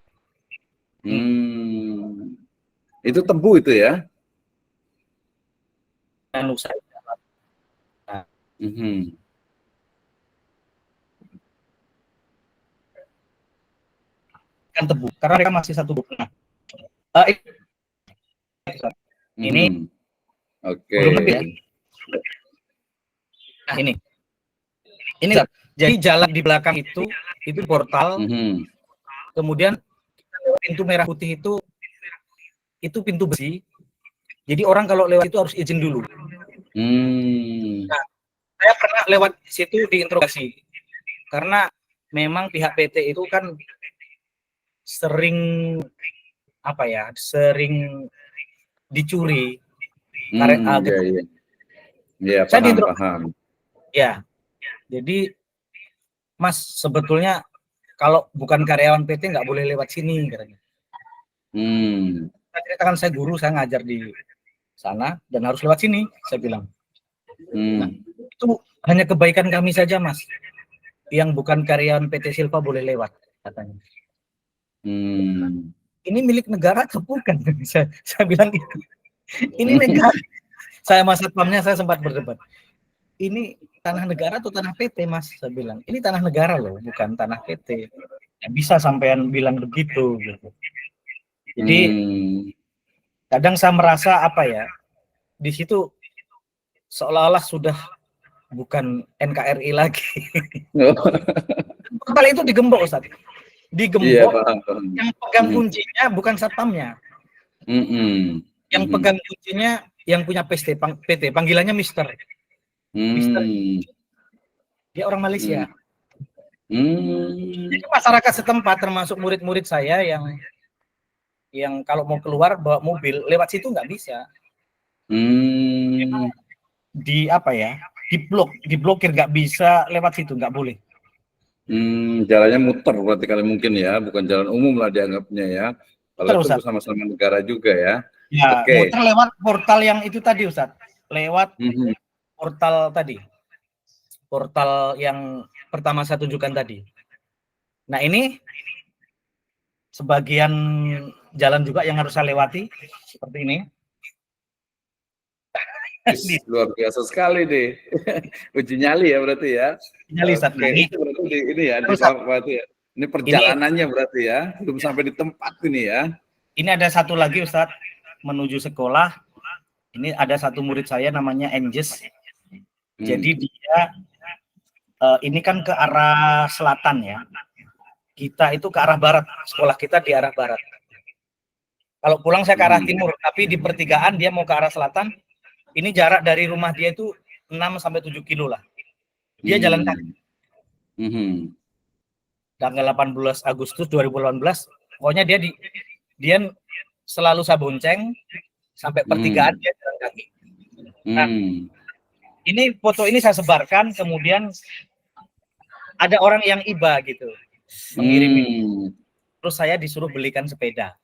S2: Itu tebu itu ya?
S3: Nusa. Kan tebu, karena mereka masih satu grup. Ini
S2: oke.
S3: Ya. Nah, ini jadi jalan di belakang itu portal. Kemudian pintu merah putih itu pintu besi. Jadi orang kalau lewat itu harus izin dulu. Nah, saya pernah lewat situ diinterogasi karena memang pihak PT itu kan sering dicuri karet
S2: Iya, paham.
S3: Ya, jadi Mas sebetulnya kalau bukan karyawan PT nggak boleh lewat sini katanya. Saya ceritakan, saya guru, saya ngajar di sana dan harus lewat sini, saya bilang. Nah, itu hanya kebaikan kami saja Mas, yang bukan karyawan PT Silva boleh lewat katanya. Ini milik negara atau bukan? Saya bilang gitu. Ini negara. Saya mas satpamnya, saya sempat berdebat. Ini tanah negara atau tanah PT Mas? Saya bilang, ini tanah negara loh, bukan tanah PT. Ya, bisa sampean bilang begitu gitu. Jadi kadang saya merasa di situ seolah-olah sudah bukan NKRI lagi. Kali itu digembok Ustaz. Digembok, yang pegang kuncinya bukan satpamnya. Yang pegang kuncinya yang punya PT, panggilannya Mister. Mister. Dia orang Malaysia. Jadi masyarakat setempat termasuk murid-murid saya yang kalau mau keluar bawa mobil lewat situ nggak bisa. Diblokir, nggak bisa lewat situ, nggak boleh.
S2: Jalannya muter berarti kali mungkin ya, bukan jalan umum lah dianggapnya ya. Kalau itu sama-sama negara juga ya.
S3: Ya, muter lewat portal yang itu tadi Ustaz. Lewat portal tadi. Portal yang pertama saya tunjukkan tadi. Nah, ini sebagian jalan juga yang harus saya lewati seperti ini.
S2: Luar biasa sekali deh. Uji nyali ya berarti ya.
S3: Nyali Ustaz.
S2: Ini berarti ini ya, ini perjalanannya berarti ya, belum sampai di tempat ini ya.
S3: Ini ada satu lagi Ustaz, menuju sekolah. Ini ada satu murid saya namanya Anges. Jadi dia ini kan ke arah selatan ya. kita itu ke arah barat, sekolah kita di arah barat. Kalau pulang saya ke arah timur, tapi di pertigaan dia mau ke arah selatan. Ini jarak dari rumah dia itu 6-7 kilo lah. Dia jalan kaki. Tanggal 18 Agustus 2018, pokoknya dia selalu saya bonceng sampai pertigaan dia jalan kaki. Nah, ini foto ini saya sebarkan, kemudian ada orang yang iba gitu mengirim ini. Terus saya disuruh belikan sepeda.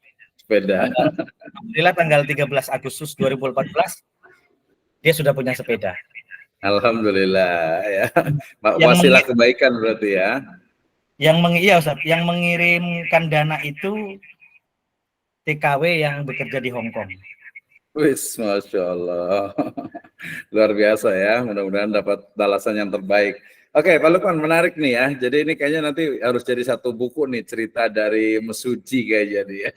S3: Alhamdulillah tanggal 13 Agustus 2014 dia sudah punya sepeda.
S2: Alhamdulillah ya. Wasilah kebaikan berarti ya.
S3: Ustaz, yang mengirimkan dana itu TKW yang bekerja di Hong Kong.
S2: Wis, Masya Allah. Luar biasa ya, mudah-mudahan dapat balasan yang terbaik. Oke, Pak Lukman, menarik nih ya. Jadi ini kayaknya nanti harus jadi satu buku nih, cerita dari Mesuji kayak jadi ya.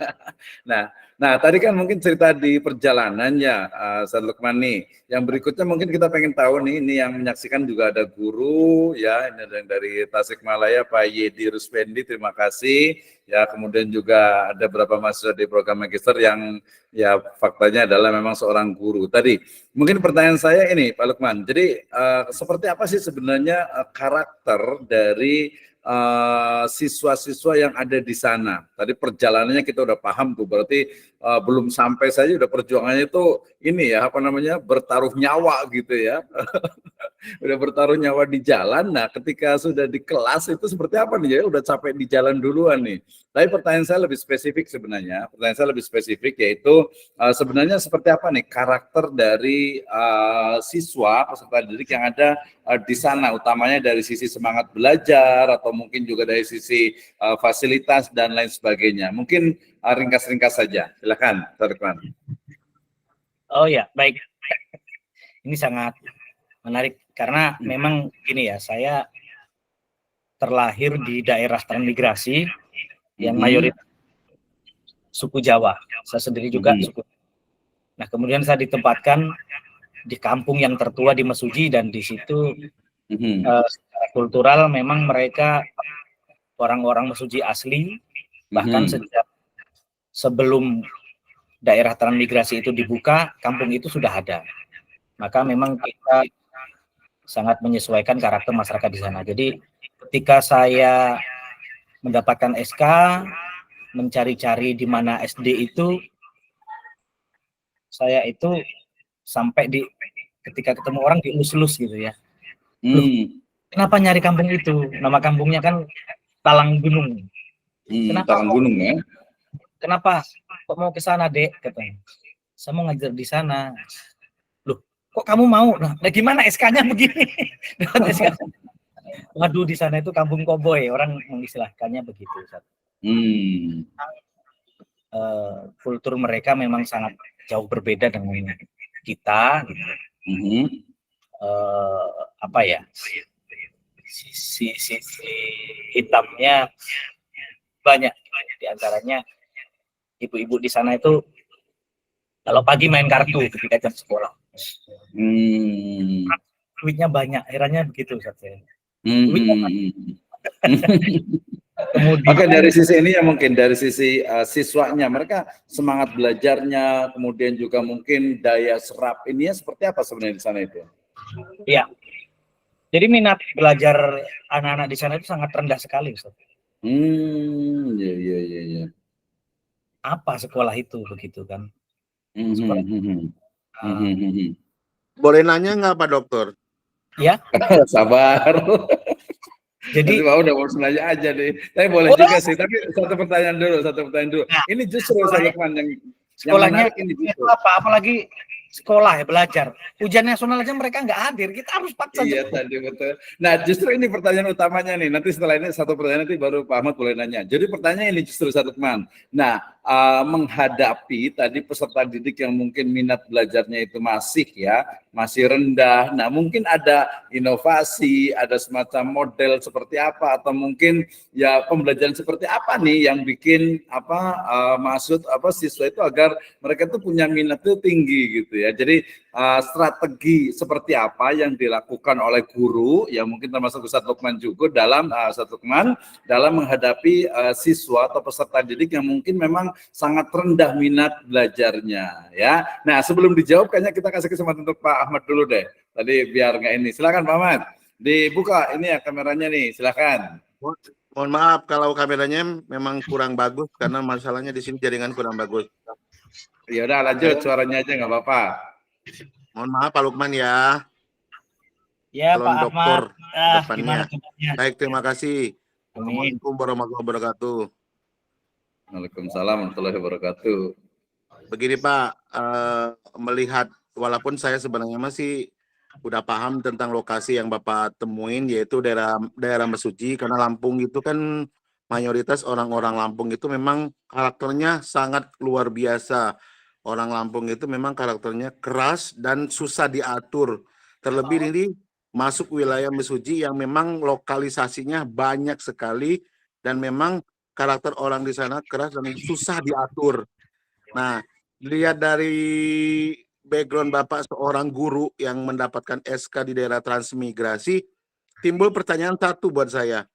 S2: Nah, tadi kan mungkin cerita di perjalanannya, Ustaz Lukman nih. Yang berikutnya mungkin kita pengen tahu nih, ini yang menyaksikan juga ada guru ya, ini ada yang dari Tasikmalaya, Pak Yedi Ruspendi, terima kasih. Ya, kemudian juga ada beberapa mahasiswa di program magister yang ya faktanya adalah memang seorang guru. Tadi mungkin pertanyaan saya ini Pak Lukman, jadi seperti apa sih sebenarnya karakter dari siswa-siswa yang ada di sana? Tadi perjalanannya kita udah paham tuh, berarti belum sampai saja udah perjuangannya itu ini ya, apa namanya, bertaruh nyawa gitu ya. Udah bertaruh nyawa di jalan. Nah, ketika sudah di kelas itu seperti apa nih ya? Udah capek di jalan duluan nih. Tapi pertanyaan saya lebih spesifik sebenarnya. Pertanyaan saya lebih spesifik yaitu sebenarnya seperti apa nih karakter dari siswa peserta didik yang ada di sana, utamanya dari sisi semangat belajar atau mungkin juga dari sisi fasilitas dan lain sebagainya. Mungkin ringkas-ringkas saja. Silakan, Tarikman.
S3: Oh ya, baik. Ini sangat menarik karena memang gini ya, saya terlahir di daerah transmigrasi yang mayoritas suku Jawa. Saya sendiri juga suku. Nah, kemudian saya ditempatkan di kampung yang tertua di Mesuji, dan di situ secara kultural memang mereka orang-orang Mesuji asli, bahkan sejak sebelum daerah transmigrasi itu dibuka, kampung itu sudah ada. Maka memang kita sangat menyesuaikan karakter masyarakat di sana. Jadi ketika saya mendapatkan SK, mencari-cari di mana SD itu, saya itu sampai ketika ketemu orang dielus-elus gitu ya. Kenapa nyari kampung itu? Nama kampungnya kan Talang Gunung. Kenapa
S2: Talang Gunung ya?
S3: Kenapa kok mau ke sana, Dek? Katanya. Saya mau ngajar di sana. Loh, kok kamu mau? Nah, gimana SK-nya begini? Waduh, di sana itu kampung koboi, orang mengistilahkannya begitu. Kultur mereka memang sangat jauh berbeda dengan kita. Gitu. Apa ya? Sisi hitamnya banyak. Di antaranya ibu-ibu di sana itu kalau pagi main kartu ketika jam sekolah. Duitnya banyak, akhirnya begitu saja.
S2: Oke, dari sisi ini ya mungkin dari sisi siswanya, mereka semangat belajarnya, kemudian juga mungkin daya serap ini seperti apa sebenarnya di sana itu?
S3: Iya. Jadi minat belajar anak-anak di sana itu sangat rendah sekali, Ustaz.
S2: Iya.
S3: Apa sekolah itu begitu kan?
S5: Boleh nanya nggak Pak Dokter?
S3: Ya.
S2: Sabar.
S3: Jadi
S2: udah mau nanya aja deh. Tapi boleh juga sih. Tapi satu pertanyaan dulu. Nah, ini justru saya yang
S3: sekolahnya ini itu apa? Apalagi sekolah ya, belajar. Ujian nasional aja mereka nggak hadir. Kita harus paksa.
S2: Iya tadi betul. Nah, justru ini pertanyaan utamanya nih. Nanti setelah ini satu pertanyaan nanti baru Pak Ahmad boleh nanya. Jadi pertanyaan ini justru satu teman. Nah, menghadapi tadi peserta didik yang mungkin minat belajarnya itu masih rendah. Nah, mungkin ada inovasi, ada semacam model seperti apa, atau mungkin ya pembelajaran seperti apa nih yang bikin siswa itu agar mereka tuh punya minat itu tinggi gitu ya. ya. Jadi strategi seperti apa yang dilakukan oleh guru, yang mungkin termasuk Ustadz Lukman juga dalam dalam menghadapi siswa atau peserta didik yang mungkin memang sangat rendah minat belajarnya, ya. Nah, sebelum dijawab, kayaknya kita kasih kesempatan untuk Pak Ahmad dulu deh. Tadi biar nggak ini. Silakan Pak Ahmad. Dibuka ini ya kameranya nih, silakan.
S5: Mohon maaf kalau kameranya memang kurang bagus karena masalahnya di sini jaringan kurang bagus.
S2: Ya udah lanjut, suaranya aja nggak apa-apa.
S5: Mohon maaf Pak Lukman ya.
S3: Ya
S5: Calon
S3: Pak
S5: dokter
S3: Ahmad.
S5: depannya. Baik, terima kasih. Assalamualaikum warahmatullahi wabarakatuh.
S2: Waalaikumsalam warahmatullahi wabarakatuh.
S5: Begini Pak, melihat walaupun saya sebenarnya masih udah paham tentang lokasi yang Bapak temuin, yaitu daerah Mesuji, karena Lampung itu kan mayoritas orang-orang Lampung itu memang karakternya sangat luar biasa. Orang Lampung itu memang karakternya keras dan susah diatur. Terlebih ini masuk wilayah Mesuji yang memang lokalisasinya banyak sekali dan memang karakter orang di sana keras dan susah diatur. Nah, lihat dari background Bapak seorang guru yang mendapatkan SK di daerah transmigrasi, timbul pertanyaan satu buat saya.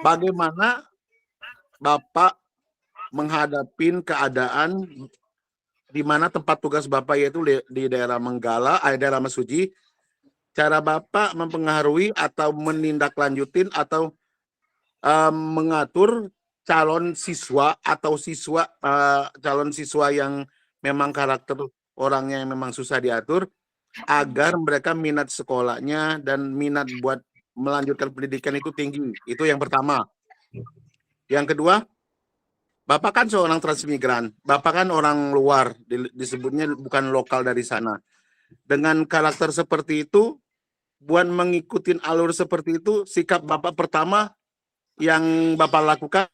S5: Bagaimana Bapak menghadapi keadaan di mana tempat tugas Bapak yaitu di daerah Menggala, daerah Mesuji, cara Bapak mempengaruhi atau menindaklanjutin atau mengatur calon siswa atau calon siswa yang memang karakter orangnya yang memang susah diatur agar mereka minat sekolahnya dan minat buat melanjutkan pendidikan itu tinggi. Itu yang pertama. Yang kedua, Bapak kan seorang transmigran, Bapak kan orang luar, disebutnya bukan lokal dari sana. Dengan karakter seperti itu, buat mengikuti alur seperti itu, sikap Bapak pertama yang Bapak lakukan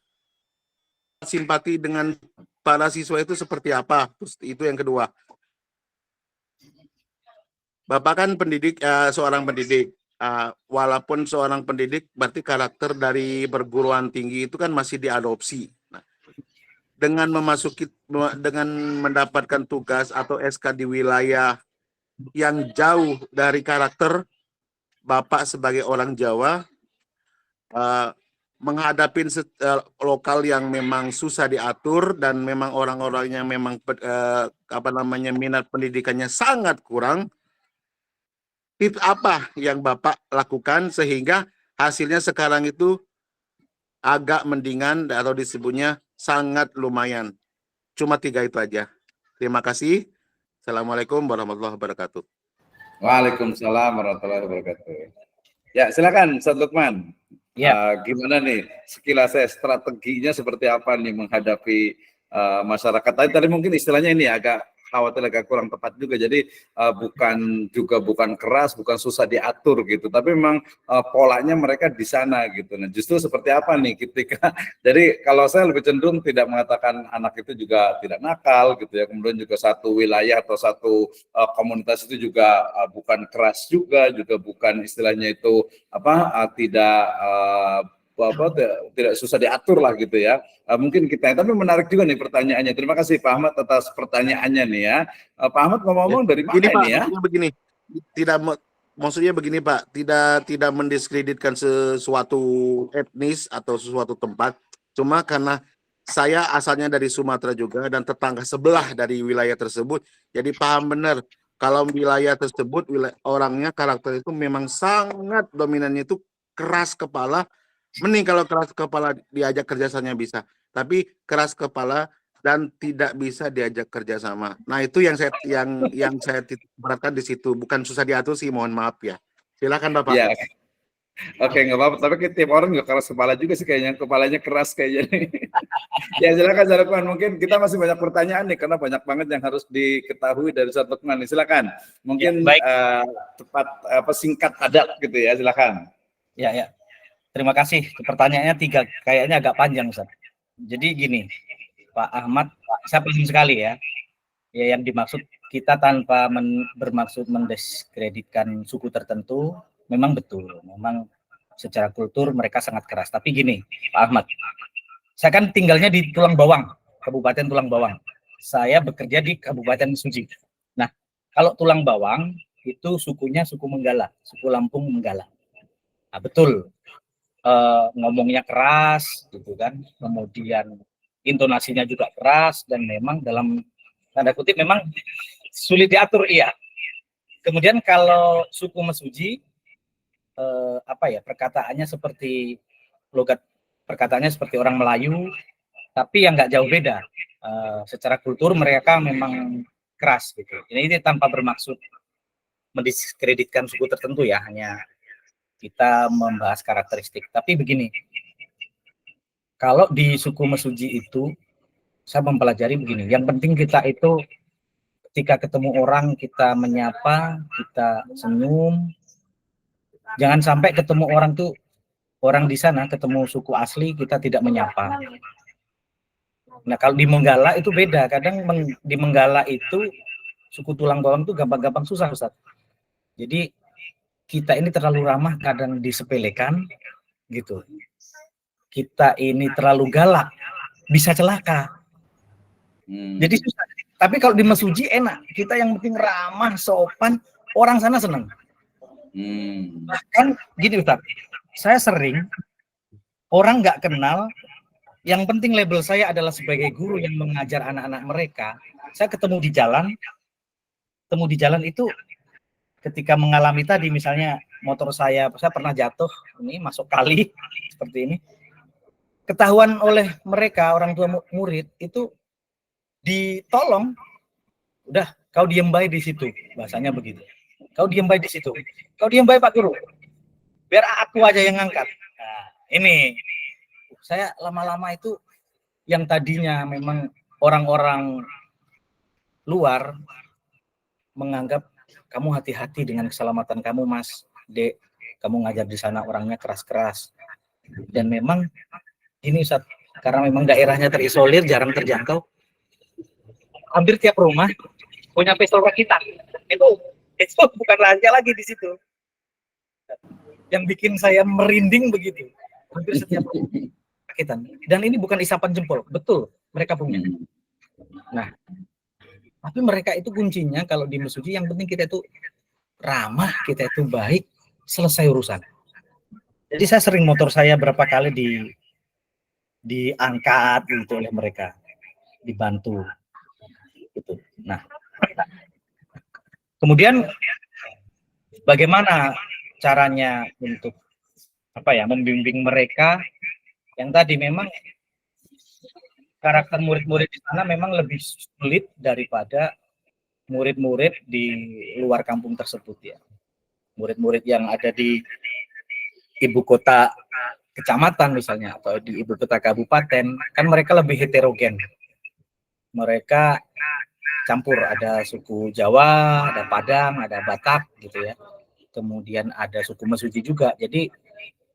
S5: simpati dengan para siswa itu seperti apa? Terus itu yang kedua. Bapak kan seorang pendidik. Walaupun seorang pendidik, berarti karakter dari perguruan tinggi itu kan masih diadopsi. Nah, dengan mendapatkan tugas atau SK di wilayah yang jauh dari karakter Bapak sebagai orang Jawa, menghadapi lokal yang memang susah diatur dan memang orang-orangnya memang minat pendidikannya sangat kurang. Tips apa yang Bapak lakukan sehingga hasilnya sekarang itu agak mendingan atau disebutnya sangat lumayan? Cuma 3 itu aja. Terima kasih. Assalamualaikum warahmatullahi wabarakatuh.
S2: Waalaikumsalam warahmatullahi wabarakatuh. Ya, silakan Ustadz Lukman.
S3: Ya.
S2: Gimana nih sekilas strateginya seperti apa nih menghadapi masyarakat? Tadi mungkin istilahnya ini agak khawatir agak kurang tepat juga. Jadi bukan keras, bukan susah diatur gitu. Tapi memang polanya mereka di sana gitu. Nah, justru seperti apa nih ketika jadi kalau saya lebih cenderung tidak mengatakan anak itu juga tidak nakal gitu ya. Kemudian juga satu wilayah atau satu komunitas itu juga bukan keras juga bukan istilahnya itu tidak susah diatur lah gitu ya. Mungkin kita, tapi menarik juga nih pertanyaannya. Terima kasih Pak Ahmad atas pertanyaannya nih ya. Pak Ahmad ngomong-ngomong dari mana
S5: Pak,
S2: ini ya?
S5: Maksudnya begini Pak, tidak mendiskreditkan sesuatu etnis atau sesuatu tempat, cuma karena saya asalnya dari Sumatera juga dan tetangga sebelah dari wilayah tersebut, jadi paham benar kalau wilayah tersebut orangnya karakter itu memang sangat dominannya itu keras kepala. Mending kalau keras kepala diajak kerjasamanya bisa, tapi keras kepala dan tidak bisa diajak kerjasama. Nah itu yang saya beratkan di situ, bukan susah diatur sih, mohon maaf ya. Silakan Bapak.
S2: Ya. Oke, nggak apa-apa. Tapi tiap orang nggak keras kepala juga sih kayaknya, kepalanya keras kayaknya. Ya silakan Ustadz Lukman. Mungkin kita masih banyak pertanyaan nih karena banyak banget yang harus diketahui dari Ustadz Lukman. Silakan. Mungkin cepat singkat padat gitu ya. Silakan.
S3: Ya. Terima kasih. Pertanyaannya 3, kayaknya agak panjang, Ustaz. Jadi gini, Pak Ahmad, saya paham sekali ya. Ya, yang dimaksud kita tanpa bermaksud mendiskreditkan suku tertentu, memang betul. Memang secara kultur mereka sangat keras. Tapi gini, Pak Ahmad, saya kan tinggalnya di Tulang Bawang, Kabupaten Tulang Bawang. Saya bekerja di Kabupaten Mesuji. Nah, Kalau tulang bawang itu sukunya suku Menggala, suku Lampung Menggala. Nah, betul, ngomongnya keras gitu kan, kemudian intonasinya juga keras, dan memang dalam tanda kutip memang sulit diatur, iya. Kemudian kalau suku Mesuji, perkataannya seperti logat perkataannya seperti orang Melayu, tapi yang nggak jauh beda. Secara kultur mereka memang keras gitu. Ini tanpa bermaksud mendiskreditkan suku tertentu ya, hanya kita membahas karakteristik. Tapi begini, kalau di suku Mesuji itu saya mempelajari begini, yang penting kita itu ketika ketemu orang kita menyapa, kita senyum. Jangan sampai ketemu orang tuh, orang di sana ketemu suku asli kita tidak menyapa. Nah, kalau di Menggala itu beda. Kadang di Menggala itu suku tulang bawang itu gampang-gampang susah, Ustaz. Jadi kita ini terlalu ramah, kadang disepelekan gitu. Kita ini terlalu galak, bisa celaka. Jadi susah. Tapi kalau di Mesuji enak. Kita yang penting ramah, sopan, orang sana senang. Bahkan gini Ustaz, saya sering orang nggak kenal, yang penting label saya adalah sebagai guru yang mengajar anak-anak mereka. Saya ketemu di jalan itu ketika mengalami tadi, misalnya motor saya pernah jatuh, ini masuk kali seperti ini, ketahuan oleh mereka orang tua murid itu ditolong, udah kau diem baik di situ, bahasanya begitu. Kau diem baik di situ. Kau diem baik Pak Guru. Biar aku aja yang ngangkat. Nah, ini saya lama-lama itu yang tadinya memang orang-orang luar menganggap kamu hati-hati dengan keselamatan kamu Mas, Dek. Kamu ngajar di sana orangnya keras-keras. Dan memang ini Ustaz, karena memang daerahnya terisolir, jarang terjangkau. Hampir tiap rumah punya pistol rakitan. Itu bukan rahasia lagi di situ. Yang bikin saya merinding begitu. Hampir setiap rakitan. Dan ini bukan isapan jempol, betul mereka punya. Nah, tapi mereka itu kuncinya kalau di Mesuji yang penting kita itu ramah, kita itu baik, selesai urusan. Jadi saya sering motor saya berapa kali diangkat gitu oleh mereka, dibantu. Gitu. Nah, kemudian bagaimana caranya untuk membimbing mereka yang tadi memang karakter murid-murid di sana memang lebih sulit daripada murid-murid di luar kampung tersebut ya. Murid-murid yang ada di ibu kota kecamatan misalnya atau di ibu kota kabupaten kan mereka lebih heterogen. Mereka campur, ada suku Jawa, ada Padang, ada Batak gitu ya. Kemudian ada suku Mesuji juga. Jadi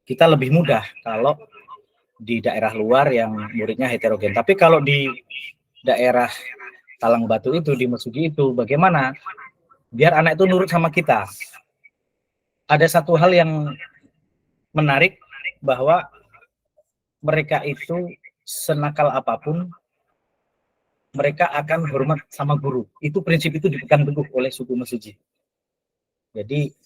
S3: kita lebih mudah kalau di daerah luar yang muridnya heterogen. Tapi kalau di daerah Talang Batu itu, di Mesuji itu, bagaimana biar anak itu nurut sama kita? Ada satu hal yang menarik bahwa mereka itu senakal apapun mereka akan hormat sama guru. Itu prinsip itu dipegang teguh oleh suku Mesuji. Jadi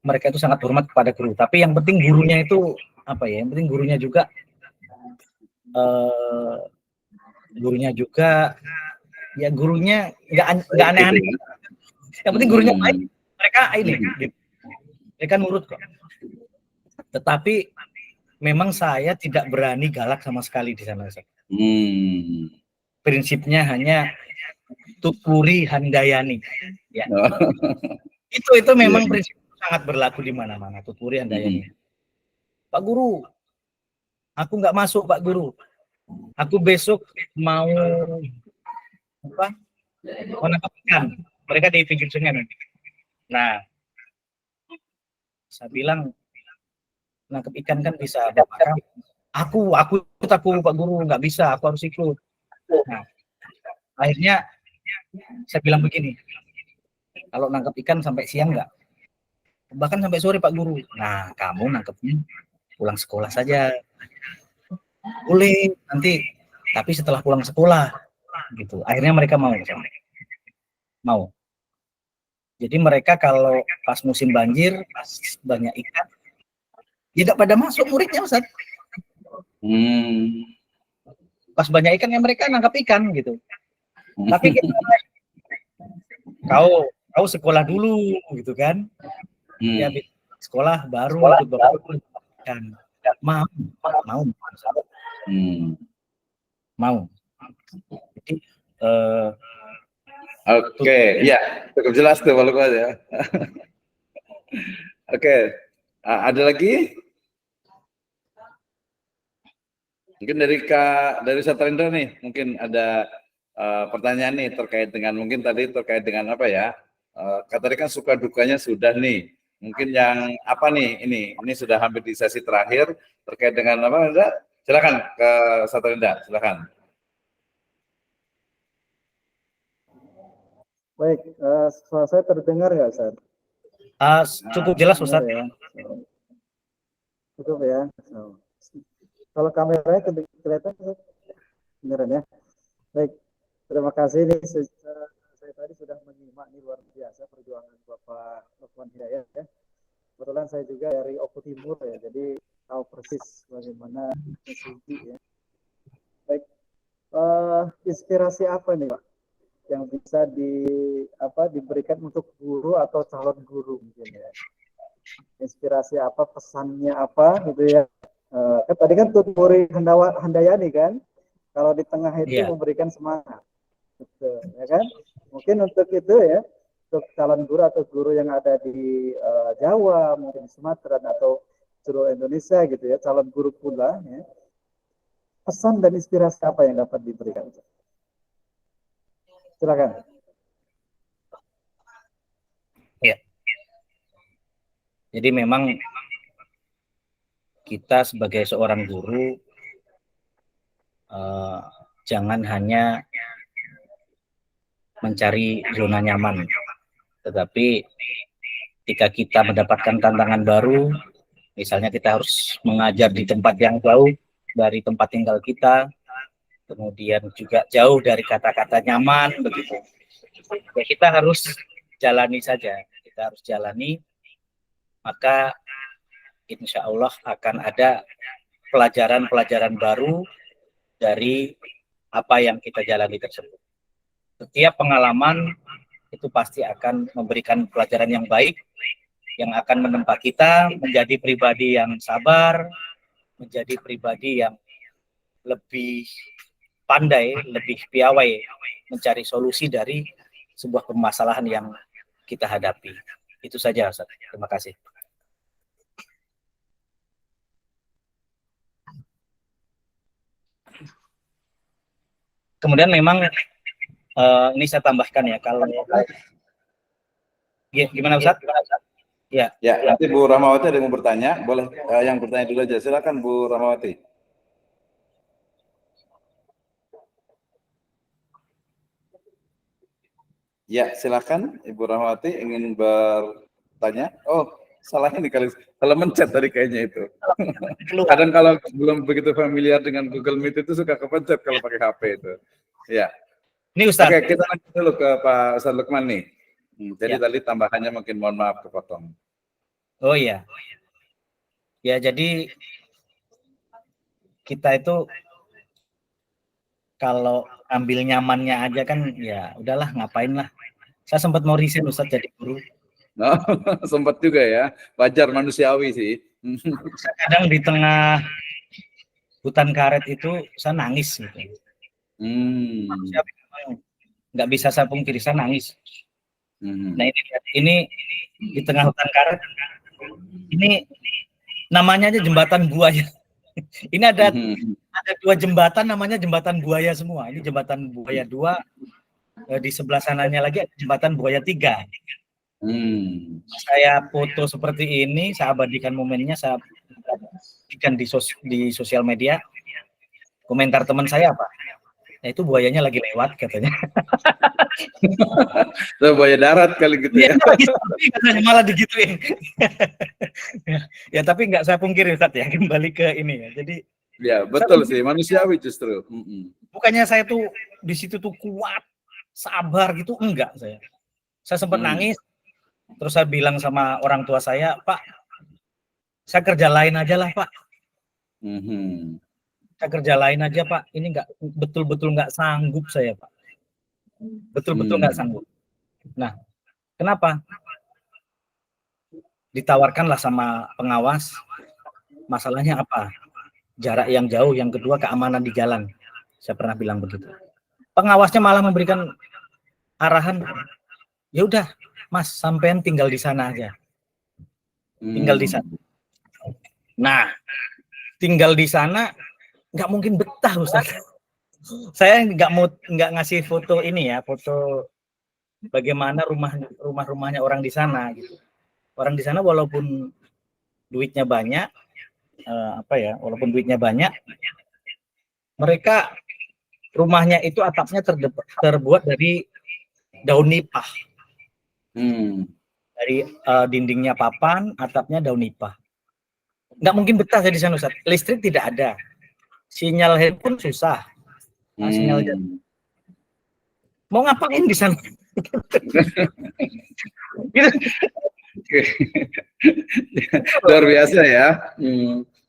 S3: mereka itu sangat hormat kepada guru. Tapi yang penting gurunya itu yang penting gurunya juga gurunya nggak aneh-aneh. Yang penting gurunya baik. Mereka nurut kok. Tetapi memang saya tidak berani galak sama sekali di sana. Prinsipnya hanya tuturi handayani ya. Itu memang prinsip sangat berlaku di mana-mana, tuturi handayani. Pak Guru, aku nggak masuk Pak Guru, aku besok mau nangkap ikan, mereka di pinggir sungai nanti. Nah, saya bilang nangkap ikan kan bisa bakar. Aku Pak Guru, nggak bisa, aku harus ikut. Nah, akhirnya saya bilang begini, kalau nangkap ikan sampai siang nggak? Bahkan sampai sore Pak Guru. Nah, kamu nangkepnya pulang sekolah saja. Boleh nanti, tapi setelah pulang sekolah gitu. Akhirnya mereka mau. Jadi mereka kalau pas musim banjir, pas banyak ikan, tidak pada masuk muridnya Ustaz. Pas banyak ikan ya mereka nangkap ikan gitu. Tapi kita, kau sekolah dulu gitu kan. Ya sekolah baru ikut bapak ikan. Mau. Jadi
S2: oke, ya cukup jelas tuh Pak Lukman ya. Oke, ada lagi? Mungkin dari Satrendra nih, mungkin ada pertanyaan nih terkait dengan apa ya? Tadi kan suka dukanya sudah nih. Mungkin yang apa nih ini sudah hampir di sesi terakhir terkait dengan apa? Silakan ke Satrendra, silakan.
S1: Baik, suara saya terdengar nggak, Ustaz?
S3: Cukup jelas, Ustaz.
S1: Ya. Cukup ya. Kalau kameranya kelihatan, beneran ya. Baik, terima kasih nih. Saya tadi sudah menyimak nih, luar biasa perjuangan Bapak Lukman Hidayat ya. Kebetulan saya juga dari Oku Timur ya, jadi tahu persis bagaimana mesuji ya. Baik, inspirasi apa nih Pak yang bisa diberikan untuk guru atau calon guru mungkin ya? Inspirasi apa, pesannya apa gitu ya? Tadi kan Tuturi Handayani kan, kalau di tengah itu memberikan semangat, gitu, ya kan? Mungkin untuk itu ya, untuk calon guru atau guru yang ada di Jawa, mungkin Sumatera atau seluruh Indonesia gitu ya, calon guru pula, ya. Pesan dan inspirasi apa yang dapat diberikan? Silakan.
S3: Ya. Jadi memang kita sebagai seorang guru jangan hanya mencari zona nyaman, tetapi ketika kita mendapatkan tantangan baru, misalnya kita harus mengajar di tempat yang jauh dari tempat tinggal kita, kemudian juga jauh dari kata-kata nyaman, begitu. Ya, kita harus jalani saja, kita harus jalani, maka insya Allah akan ada pelajaran-pelajaran baru dari apa yang kita jalani tersebut. Setiap pengalaman itu pasti akan memberikan pelajaran yang baik, yang akan menempa kita menjadi pribadi yang sabar, menjadi pribadi yang lebih pandai, lebih piawai mencari solusi dari sebuah permasalahan yang kita hadapi. Itu saja, Ustaz. Terima kasih. Kemudian memang ini saya tambahkan ya, kalau gimana Ustaz?
S2: Ya, nanti Bu Rahmawati ada yang mau bertanya, boleh yang bertanya dulu aja. Silakan Bu Rahmawati. Ya, silakan Ibu Rahmawati ingin bertanya. Oh, salahnya nih kali, kalau mencet tadi kayaknya itu. Kadang kalau belum begitu familiar dengan Google Meet itu suka kepencet kalau pakai HP itu. Ya.
S3: Ini Ustaz.
S2: Oke, kita lanjut dulu ke Pak Ustaz Lukman nih. Jadi tadi tambahannya mungkin mohon maaf kepotong.
S3: Oh iya. Ya, jadi kita itu kalau ambil nyamannya aja kan ya udahlah, ngapain lah. Saya sempat mau resign Ustaz jadi guru.
S2: No, sempat juga ya, wajar manusiawi sih.
S3: Kadang di tengah hutan karet itu saya nangis gitu. Nggak bisa saya pungkiri, saya nangis. Nah ini di tengah hutan karet, ini namanya aja jembatan buaya. Ini ada 2 jembatan, namanya jembatan buaya semua. Ini jembatan buaya 2, di sebelah sananya lagi ada jembatan buaya 3. Saya foto seperti ini, saya abadikan momennya, saya abadikan di sosial media. Komentar teman saya apa? Nah, itu buayanya lagi lewat katanya.
S2: Itu buaya darat kali gitu ya.
S3: Katanya malah digituin. Ya tapi nggak saya pungkiri Ustaz ya, kembali ke ini ya. Jadi
S2: ya betul sih, manusiawi justru.
S3: Bukannya saya tuh di situ tuh kuat, sabar gitu, enggak saya. Saya sempat nangis, Terus saya bilang sama orang tua saya, Pak, saya kerja lain aja lah Pak. Saya kerja lain aja Pak. Ini nggak betul-betul nggak sanggup saya Pak. Betul-betul nggak sanggup. Nah, kenapa? Ditawarkanlah sama pengawas. Masalahnya apa? Jarak yang jauh. Yang kedua keamanan di jalan. Saya pernah bilang begitu. Pengawasnya malah memberikan arahan. Ya udah, Mas, sampean tinggal di sana aja. Tinggal di sana. Nah, tinggal di sana nggak mungkin betah Ustaz. Saya nggak ngasih foto ini ya, foto bagaimana rumah-rumahnya orang di sana gitu. Orang di sana walaupun duitnya banyak, walaupun duitnya banyak, mereka rumahnya itu atapnya terbuat dari daun nipah. Dari dindingnya papan, atapnya daun nipah. Nggak mungkin betah saya di sana Ustaz. Listrik tidak ada. Sinyal handphone susah. Sinyal mau ngapain di sana?
S2: Luar biasa ya.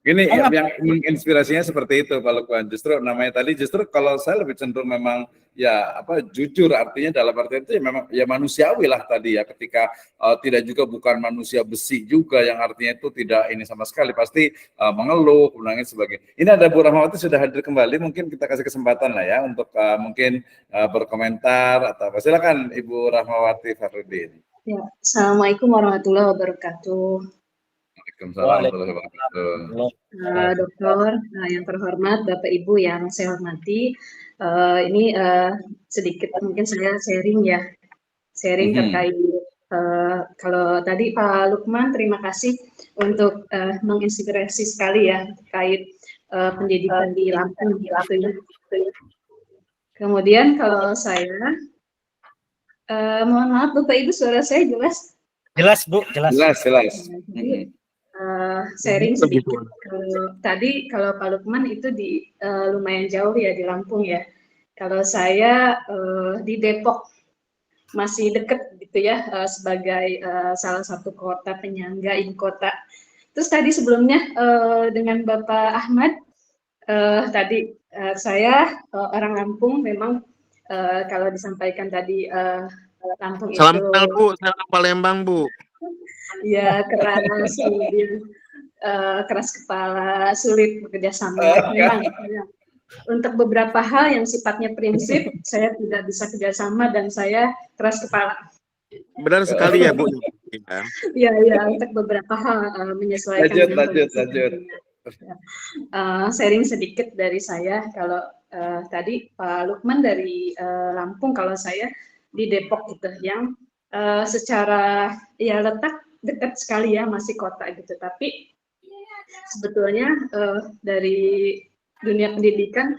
S2: Ini yang menginspirasinya seperti itu Pak Lukman. Justru namanya tadi kalau saya lebih cenderung memang ya jujur, artinya dalam arti itu ya memang ya manusiawi lah tadi ya, ketika tidak juga bukan manusia besi juga yang artinya itu tidak ini sama sekali, pasti mengeluh, menangis sebagainya. Ini ada Bu Rahmawati sudah hadir kembali, mungkin kita kasih kesempatan lah ya untuk mungkin berkomentar atau apa. Silakan Ibu Rahmawati Farudin.
S6: Ya, Assalamualaikum warahmatullahi wabarakatuh.
S2: Waalaikumsalam warahmatullahi wabarakatuh.
S6: Dokter yang terhormat, Bapak Ibu yang saya hormati, ini sedikit mungkin saya sharing terkait kalau tadi Pak Lukman, terima kasih untuk menginspirasi sekali ya terkait pendidikan di Lampung. Kemudian kalau saya mohon maaf Bapak Ibu, suara saya jelas?
S3: Jelas Bu, jelas.
S6: Sharing sedikit. Tadi kalau Pak Lukman itu di lumayan jauh ya di Lampung ya. Kalau saya di Depok, masih dekat gitu ya, sebagai salah satu kota penyangga ibu kota. Terus tadi sebelumnya dengan Bapak Ahmad, tadi saya orang Lampung memang kalau disampaikan tadi Lampung
S5: Salam
S6: itu.
S5: kenal Bu, salam Palembang Bu.
S6: Ya, keras kepala, sulit bekerja sama. Memang untuk beberapa hal yang sifatnya prinsip, saya tidak bisa kerjasama dan saya keras kepala.
S5: Benar sekali ya Bu.
S6: Ya, untuk beberapa hal menyesuaikan.
S2: Lanjut.
S6: Sharing sedikit dari saya. Kalau tadi Pak Lukman dari Lampung, kalau saya di Depok gitu, yang secara ya letak dekat sekali ya, masih kota gitu, tapi sebetulnya dari dunia pendidikan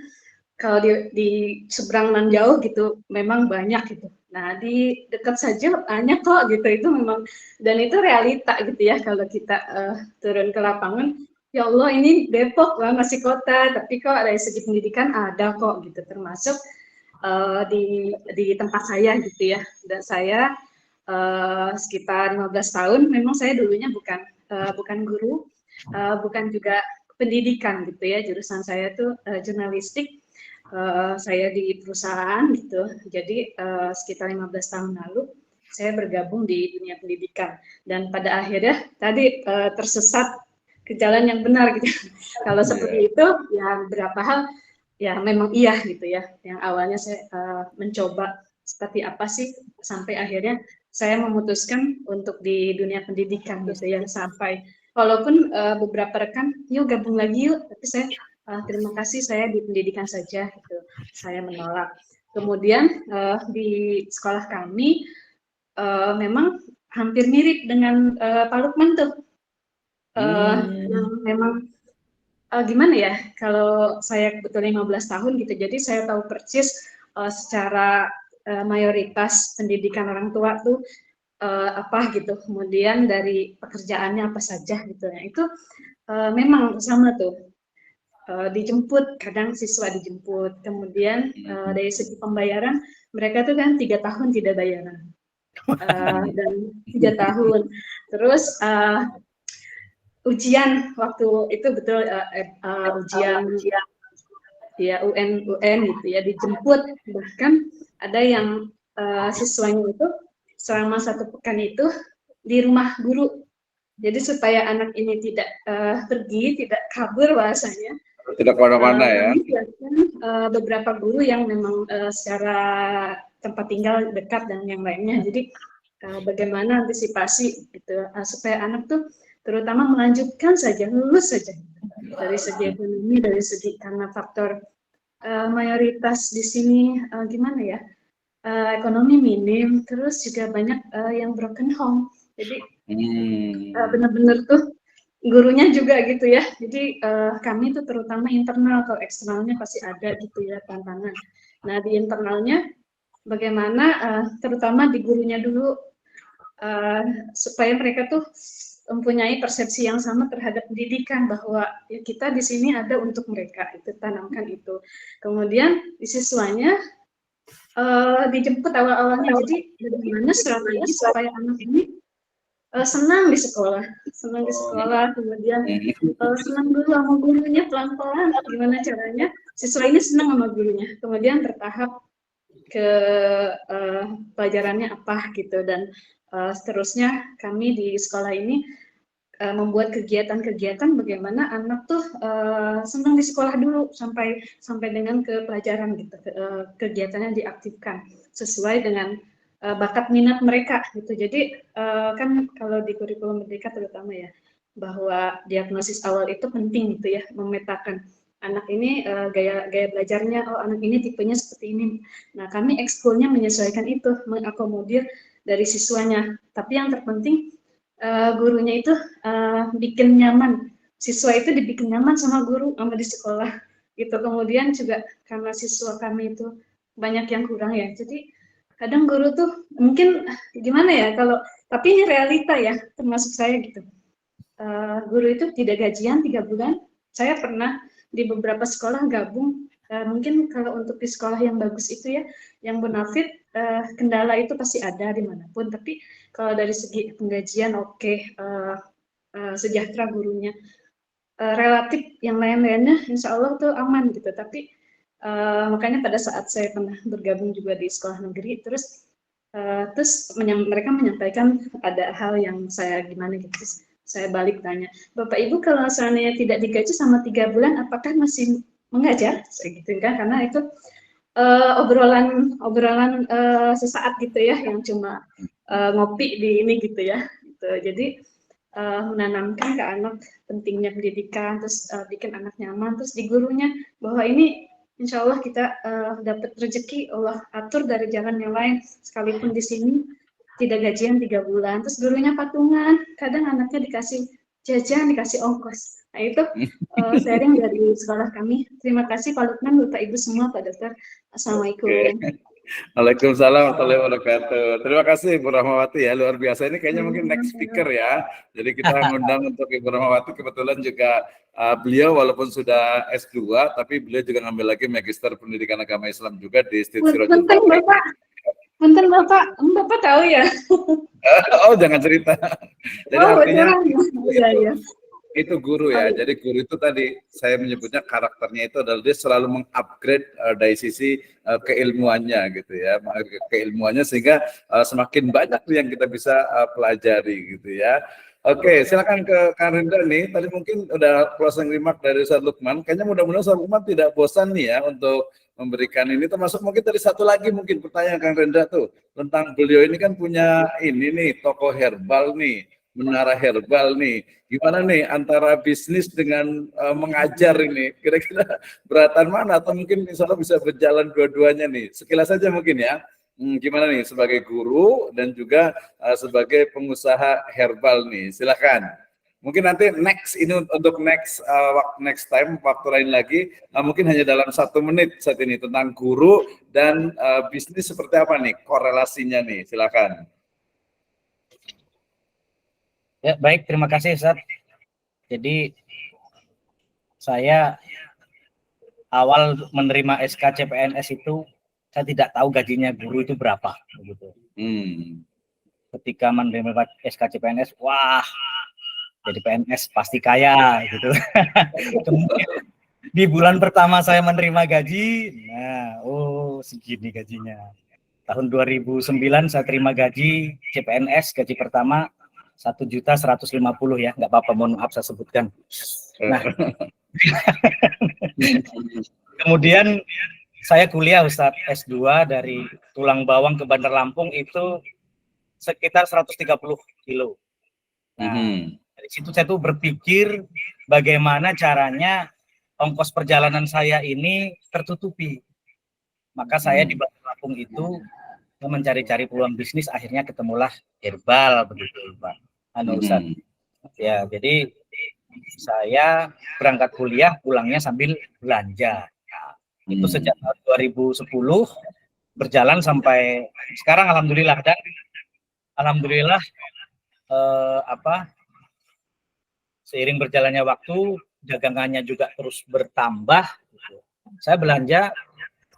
S6: kalau di seberang dan jauh gitu memang banyak gitu. Nah di dekat saja banyak kok gitu, itu memang, dan itu realita gitu ya kalau kita turun ke lapangan. Ya Allah, ini Depok lah masih kota, tapi kok dari segi pendidikan ada kok gitu, termasuk di tempat saya gitu ya. Dan saya sekitar 15 tahun, memang saya dulunya bukan guru, bukan juga pendidikan gitu ya, jurusan saya tuh jurnalistik, saya di perusahaan gitu. Jadi sekitar 15 tahun lalu saya bergabung di dunia pendidikan, dan pada akhirnya tadi tersesat ke jalan yang benar gitu. Kalau seperti itu ya beberapa hal ya memang iya gitu ya, yang awalnya saya mencoba seperti apa sih, sampai akhirnya saya memutuskan untuk di dunia pendidikan gitu ya, sampai walaupun beberapa rekan yuk gabung lagi yuk, tapi saya terima kasih, saya di pendidikan saja gitu, saya menolak. Kemudian di sekolah kami memang hampir mirip dengan Pak Lukman tuh, yang memang gimana ya, kalau saya kebetulan 15 tahun gitu, jadi saya tahu persis secara mayoritas pendidikan orang tua tuh apa gitu, kemudian dari pekerjaannya apa saja gitu ya, itu memang sama tuh, dijemput, kadang siswa dijemput, kemudian dari segi pembayaran mereka tuh kan 3 tahun tidak bayaran, dan 3 tahun. Terus ujian waktu itu betul ujian ya UN gitu ya, dijemput, bahkan ada yang siswanya itu selama 1 pekan itu di rumah guru. Jadi supaya anak ini tidak pergi, tidak kabur bahasanya.
S2: Tidak kemana-mana ya.
S6: Kami siapkan beberapa guru yang memang secara tempat tinggal dekat dan yang lainnya. Jadi bagaimana antisipasi gitu supaya anak tuh terutama melanjutkan saja, lulus saja dari segi ekonomi, dari segi karena faktor mayoritas di sini gimana ya, ekonomi minim, terus juga banyak yang broken home. Jadi benar-benar tuh gurunya juga gitu ya. Jadi kami tuh terutama internal, kalau eksternalnya pasti ada gitu ya tantangan. Nah di internalnya bagaimana terutama di gurunya dulu supaya mereka tuh mempunyai persepsi yang sama terhadap pendidikan, bahwa ya kita di sini ada untuk mereka, itu tanamkan itu. Kemudian di siswanya dijemput awal-awalnya, jadi bagaimana strategi supaya anak ini senang di sekolah, kemudian senang dulu sama gurunya, pelan-pelan gimana caranya siswa ini senang sama gurunya, kemudian bertahap ke pelajarannya apa gitu, dan seterusnya kami di sekolah ini membuat kegiatan-kegiatan bagaimana anak tuh senang di sekolah dulu sampai dengan ke pelajaran gitu, kegiatannya diaktifkan sesuai dengan bakat minat mereka gitu. Jadi kan kalau di kurikulum merdeka terutama ya, bahwa diagnosis awal itu penting gitu ya, memetakan anak ini gaya belajarnya, oh anak ini tipenya seperti ini. Nah kami ekskulnya menyesuaikan itu, mengakomodir dari siswanya. Tapi yang terpenting gurunya itu bikin nyaman, siswa itu dibikin nyaman sama guru sama di sekolah gitu. Kemudian juga karena siswa kami itu banyak yang kurang ya, jadi kadang guru tuh mungkin gimana ya, kalau tapi ini realita ya termasuk saya gitu, guru itu tidak gajian 3 bulan. Saya pernah di beberapa sekolah gabung, mungkin kalau untuk di sekolah yang bagus itu ya, yang bonafit, kendala itu pasti ada dimanapun, tapi kalau dari segi penggajian oke, sejahtera gurunya, relatif yang lain-lainnya insya Allah tuh aman gitu. Tapi makanya pada saat saya pernah bergabung juga di sekolah negeri, terus mereka menyampaikan ada hal yang saya gimana gitu, terus saya balik tanya, Bapak Ibu kalau seandainya tidak digaji sama 3 bulan apakah masih mengajar? Saya gitu kan, karena itu obrolan sesaat gitu ya, yang cuma ngopi di ini gitu ya gitu. Jadi menanamkan ke anak pentingnya pendidikan, terus bikin anak nyaman, terus di gurunya bahwa ini insya Allah kita dapat rezeki, Allah atur dari jalan yang lain, sekalipun di sini tidak gajian 3 bulan, terus gurunya patungan, kadang anaknya dikasih jajan, dikasih ongkos. Nah itu sharing dari sekolah kami. Terima kasih Pak Lukman, Bapak Ibu semua, Pak Dokter. Assalamualaikum.
S2: Waalaikumsalam warahmatullahi wabarakatuh. Terima kasih Ibu Rahmawati ya, luar biasa. Ini kayaknya mungkin next speaker ya. Jadi kita ngundang untuk Ibu Rahmawati, kebetulan juga beliau walaupun sudah S2, tapi beliau juga ngambil lagi Magister Pendidikan Agama Islam juga di Institut Sirajul Falah.
S6: Punten Bapak tahu ya?
S2: Oh jangan cerita. Jadi artinya
S6: iya.
S2: Itu guru ya. Jadi guru itu tadi saya menyebutnya karakternya itu adalah dia selalu mengupgrade dari sisi keilmuannya gitu ya, keilmuannya sehingga semakin banyak yang kita bisa pelajari gitu ya. Oke, silakan ke Kang Rendra nih. Tadi mungkin udah closing remark dari Ustaz Lukman. Kayaknya mudah-mudahan Ustaz Lukman tidak bosan nih ya untuk memberikan ini. Termasuk mungkin tadi satu lagi mungkin pertanyaan Kang Rendra tuh tentang beliau ini kan punya ini nih toko herbal nih. Menara herbal nih, gimana nih antara bisnis dengan mengajar ini, kira-kira beratan mana atau mungkin insya Allah bisa berjalan dua-duanya nih, sekilas saja mungkin ya, gimana nih sebagai guru dan juga sebagai pengusaha herbal nih, silakan. Mungkin nanti next ini untuk next time waktu lain lagi, mungkin hanya dalam 1 menit saat ini tentang guru dan bisnis seperti apa nih korelasinya nih, silakan.
S3: Ya, baik, terima kasih Ustaz. Jadi saya awal menerima SK CPNS itu saya tidak tahu gajinya guru itu berapa begitu. ketika menerima SK CPNS, wah jadi PNS pasti kaya gitu. Kemudian di bulan pertama saya menerima gaji, nah segini gajinya. Tahun 2009 saya terima gaji CPNS, gaji pertama 1.150.000 ya, nggak apa-apa, mohon maaf saya sebutkan. Nah, kemudian saya kuliah Ustadz S2 dari Tulang Bawang ke Bandar Lampung itu sekitar 130 kilo. Nah, dari situ saya tuh berpikir bagaimana caranya ongkos perjalanan saya ini tertutupi. Maka saya di Bandar Lampung itu mencari-cari peluang bisnis, akhirnya ketemulah herbal begitu Pak Ustadz. Ya, jadi saya berangkat kuliah, pulangnya sambil belanja. Itu sejak tahun 2010 berjalan sampai sekarang, alhamdulillah. Dan alhamdulillah seiring berjalannya waktu, dagangannya juga terus bertambah. Saya belanja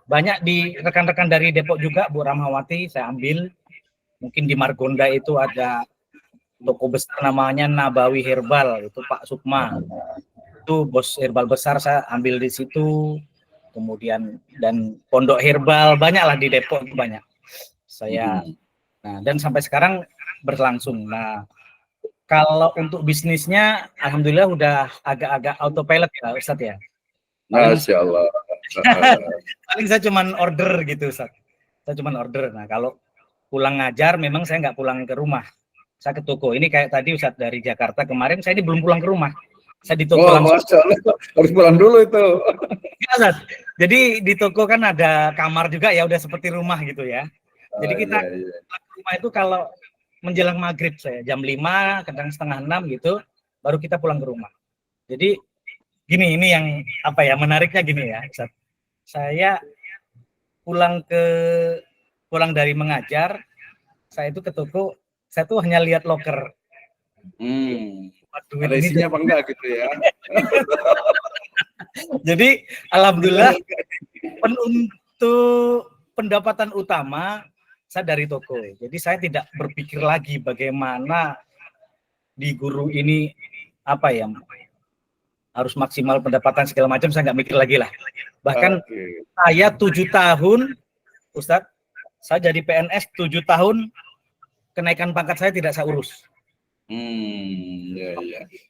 S3: banyak di rekan-rekan dari Depok juga, Bu Rahmawati, saya ambil. Mungkin di Margonda itu ada toko besar namanya Nabawi Herbal, itu Pak Sukma. Itu bos herbal besar, saya ambil di situ. Kemudian dan Pondok Herbal, banyaklah di Depok itu banyak. Saya dan sampai sekarang berlangsung. Nah, kalau untuk bisnisnya alhamdulillah udah agak-agak autopilot ya Ustadz ya.
S2: Masya Allah.
S3: Paling saya cuman order gitu Ustadz. Saya cuman order. Nah, kalau pulang ngajar memang saya nggak pulang ke rumah. Saya ke toko. Ini kayak tadi Ustadz dari Jakarta kemarin, saya ini belum pulang ke rumah. Saya di toko langsung.
S2: Masya Allah. Harus pulang dulu itu.
S3: Ya, jadi di toko kan ada kamar juga ya, udah seperti rumah gitu ya. Jadi kita rumah itu kalau menjelang maghrib saya, jam 5, kadang setengah 6 gitu, baru kita pulang ke rumah. Jadi gini, ini yang menariknya gini ya, Ustaz. Saya pulang dari mengajar, saya itu ke toko, saya tuh hanya lihat loker.
S2: Ada isinya apa enggak gitu ya.
S3: Jadi alhamdulillah untuk pendapatan utama saya dari toko. Jadi saya tidak berpikir lagi bagaimana di guru ini harus maksimal pendapatan segala macam, saya nggak mikir lagi lah. Bahkan saya 7 tahun Ustadz, saya jadi PNS 7 tahun, kenaikan pangkat saya tidak saya urus.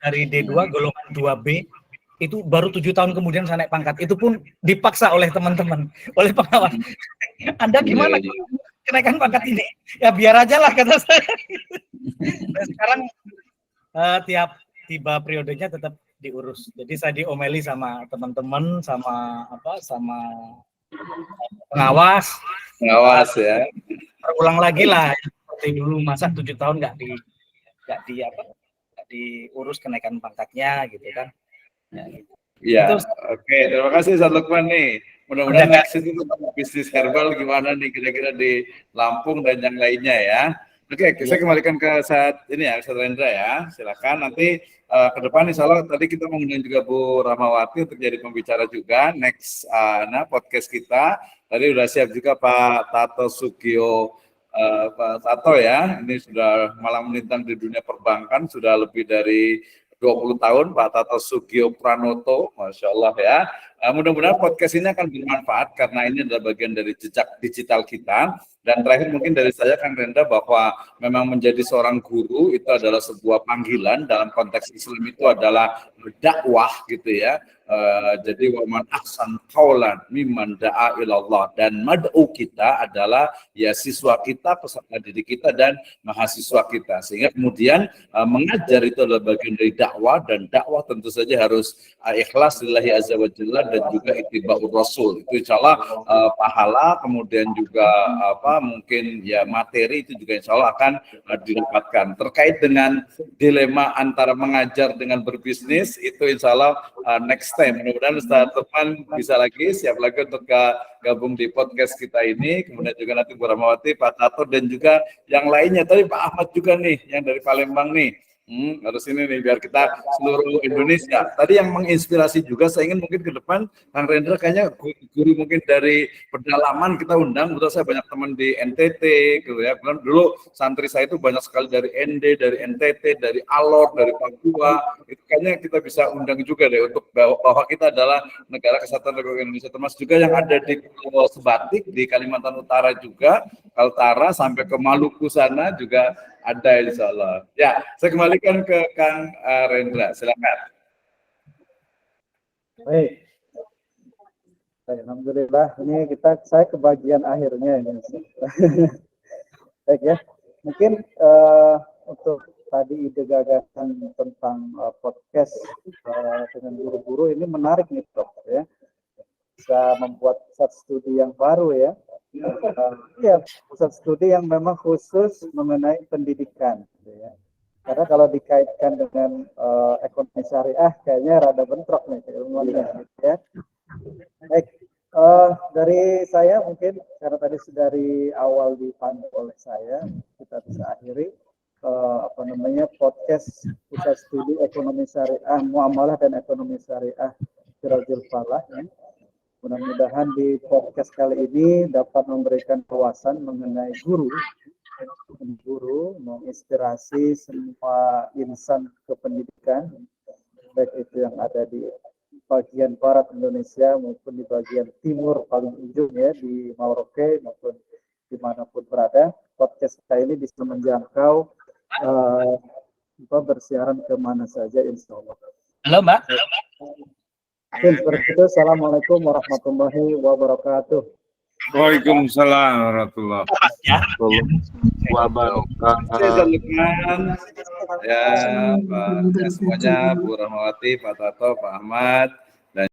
S3: Dari D2 golongan 2B itu baru 7 tahun kemudian saya naik pangkat. Itu pun dipaksa oleh teman-teman, oleh pengawas. Anda gimana kenaikan pangkat ini? Ya biar aja lah kata saya. Dan sekarang tiap tiba periodenya tetap diurus. Jadi saya diomeli sama teman-teman, sama pengawas.
S2: Pengawas ya.
S3: Terulang lagi lah seperti dulu, masa 7 tahun nggak diurus kenaikan pangkatnya gitu kan.
S2: Ya, oke. Terima kasih Ustaz Lukman nih. Mudah-mudahan next itu bisnis herbal gimana nih kira-kira di Lampung dan yang lainnya ya. Oke, saya kembalikan ke Ustaz Rendra ya. Silakan nanti ke depan insya Allah tadi kita mengundang juga Bu Rahmawati untuk jadi pembicara juga next podcast kita. Tadi udah siap juga Pak Tato Sugio Pak Tato ya. Ini sudah malang melintang di dunia perbankan, sudah lebih dari 20 tahun Pak Tato Sugio Pranoto, Masya Allah ya. Mudah-mudahan podcast ini akan bermanfaat karena ini adalah bagian dari jejak digital kita. Dan terakhir mungkin dari saya Kang Rendra bahwa memang menjadi seorang guru itu adalah sebuah panggilan, dalam konteks Islam itu adalah dakwah gitu ya. Jadi waman ahsan qaulan mimman da'a ilallah, dan mad'u kita adalah ya siswa kita, peserta didik kita dan mahasiswa kita, sehingga kemudian mengajar itu adalah bagian dari dakwah, dan dakwah tentu saja harus ikhlas lillahi azza wa jalla dan juga ittiba'ur rasul. Itu insyaallah pahala, kemudian juga mungkin ya materi itu juga insyaallah akan didapatkan. Terkait dengan dilema antara mengajar dengan berbisnis itu insyaallah next time. Mudah-mudahan Ustaz Lukman bisa lagi, siap lagi untuk gabung di podcast kita ini. Kemudian juga nanti Bu Rahmawati, Pak Tato, dan juga yang lainnya. Tadi Pak Ahmad juga nih, yang dari Palembang nih. Harus ini nih biar kita seluruh Indonesia. Tadi yang menginspirasi juga saya ingin mungkin ke depan Kang Rendra kayaknya guru mungkin dari pedalaman kita undang. Betul, saya banyak teman di NTT gitu ya. Dulu santri saya itu banyak sekali dari ND, dari NTT, dari Alor, dari Papua. Itu kayaknya kita bisa undang juga deh untuk bahwa kita adalah negara kesatuan Republik Indonesia, termasuk juga yang ada di Pulau Sebatik di Kalimantan Utara juga, Kaltara sampai ke Maluku sana juga ada insya Allah. Ya, saya kembalikan ke Kang Rendra, silakan.
S1: Baik. Alhamdulillah, ini saya kebagian akhirnya ini. Baik ya, mungkin untuk tadi ide gagasan tentang podcast dengan guru-guru ini menarik nih Prof ya. Bisa membuat pusat studi yang baru ya. Ya, pusat studi yang memang khusus mengenai pendidikan gitu ya. Karena kalau dikaitkan dengan ekonomi syariah kayaknya rada bentrok nih ilmunya gitu ya. Baik, dari saya mungkin karena tadi sudah dari awal dipandu oleh saya, kita bisa akhiri podcast pusat studi ekonomi syariah, muamalah dan ekonomi syariah Sirajul Falah ya. Mudah-mudahan di podcast kali ini dapat memberikan wawasan mengenai guru, menginspirasi semua insan kependidikan, baik itu yang ada di bagian barat Indonesia maupun di bagian timur paling ujung ya di Merauke maupun dimanapun berada. Podcast kita ini bisa menjangkau bersiaran kemana saja insya Allah.
S3: Halo Mbak.
S1: Seperti itu, Assalamualaikum warahmatullahi wabarakatuh.
S2: Waalaikumsalam warahmatullahi
S4: wabarakatuh.
S2: Ya, Pak semuanya, Bu Rahmawati, Pak Tato, Pak Ahmad.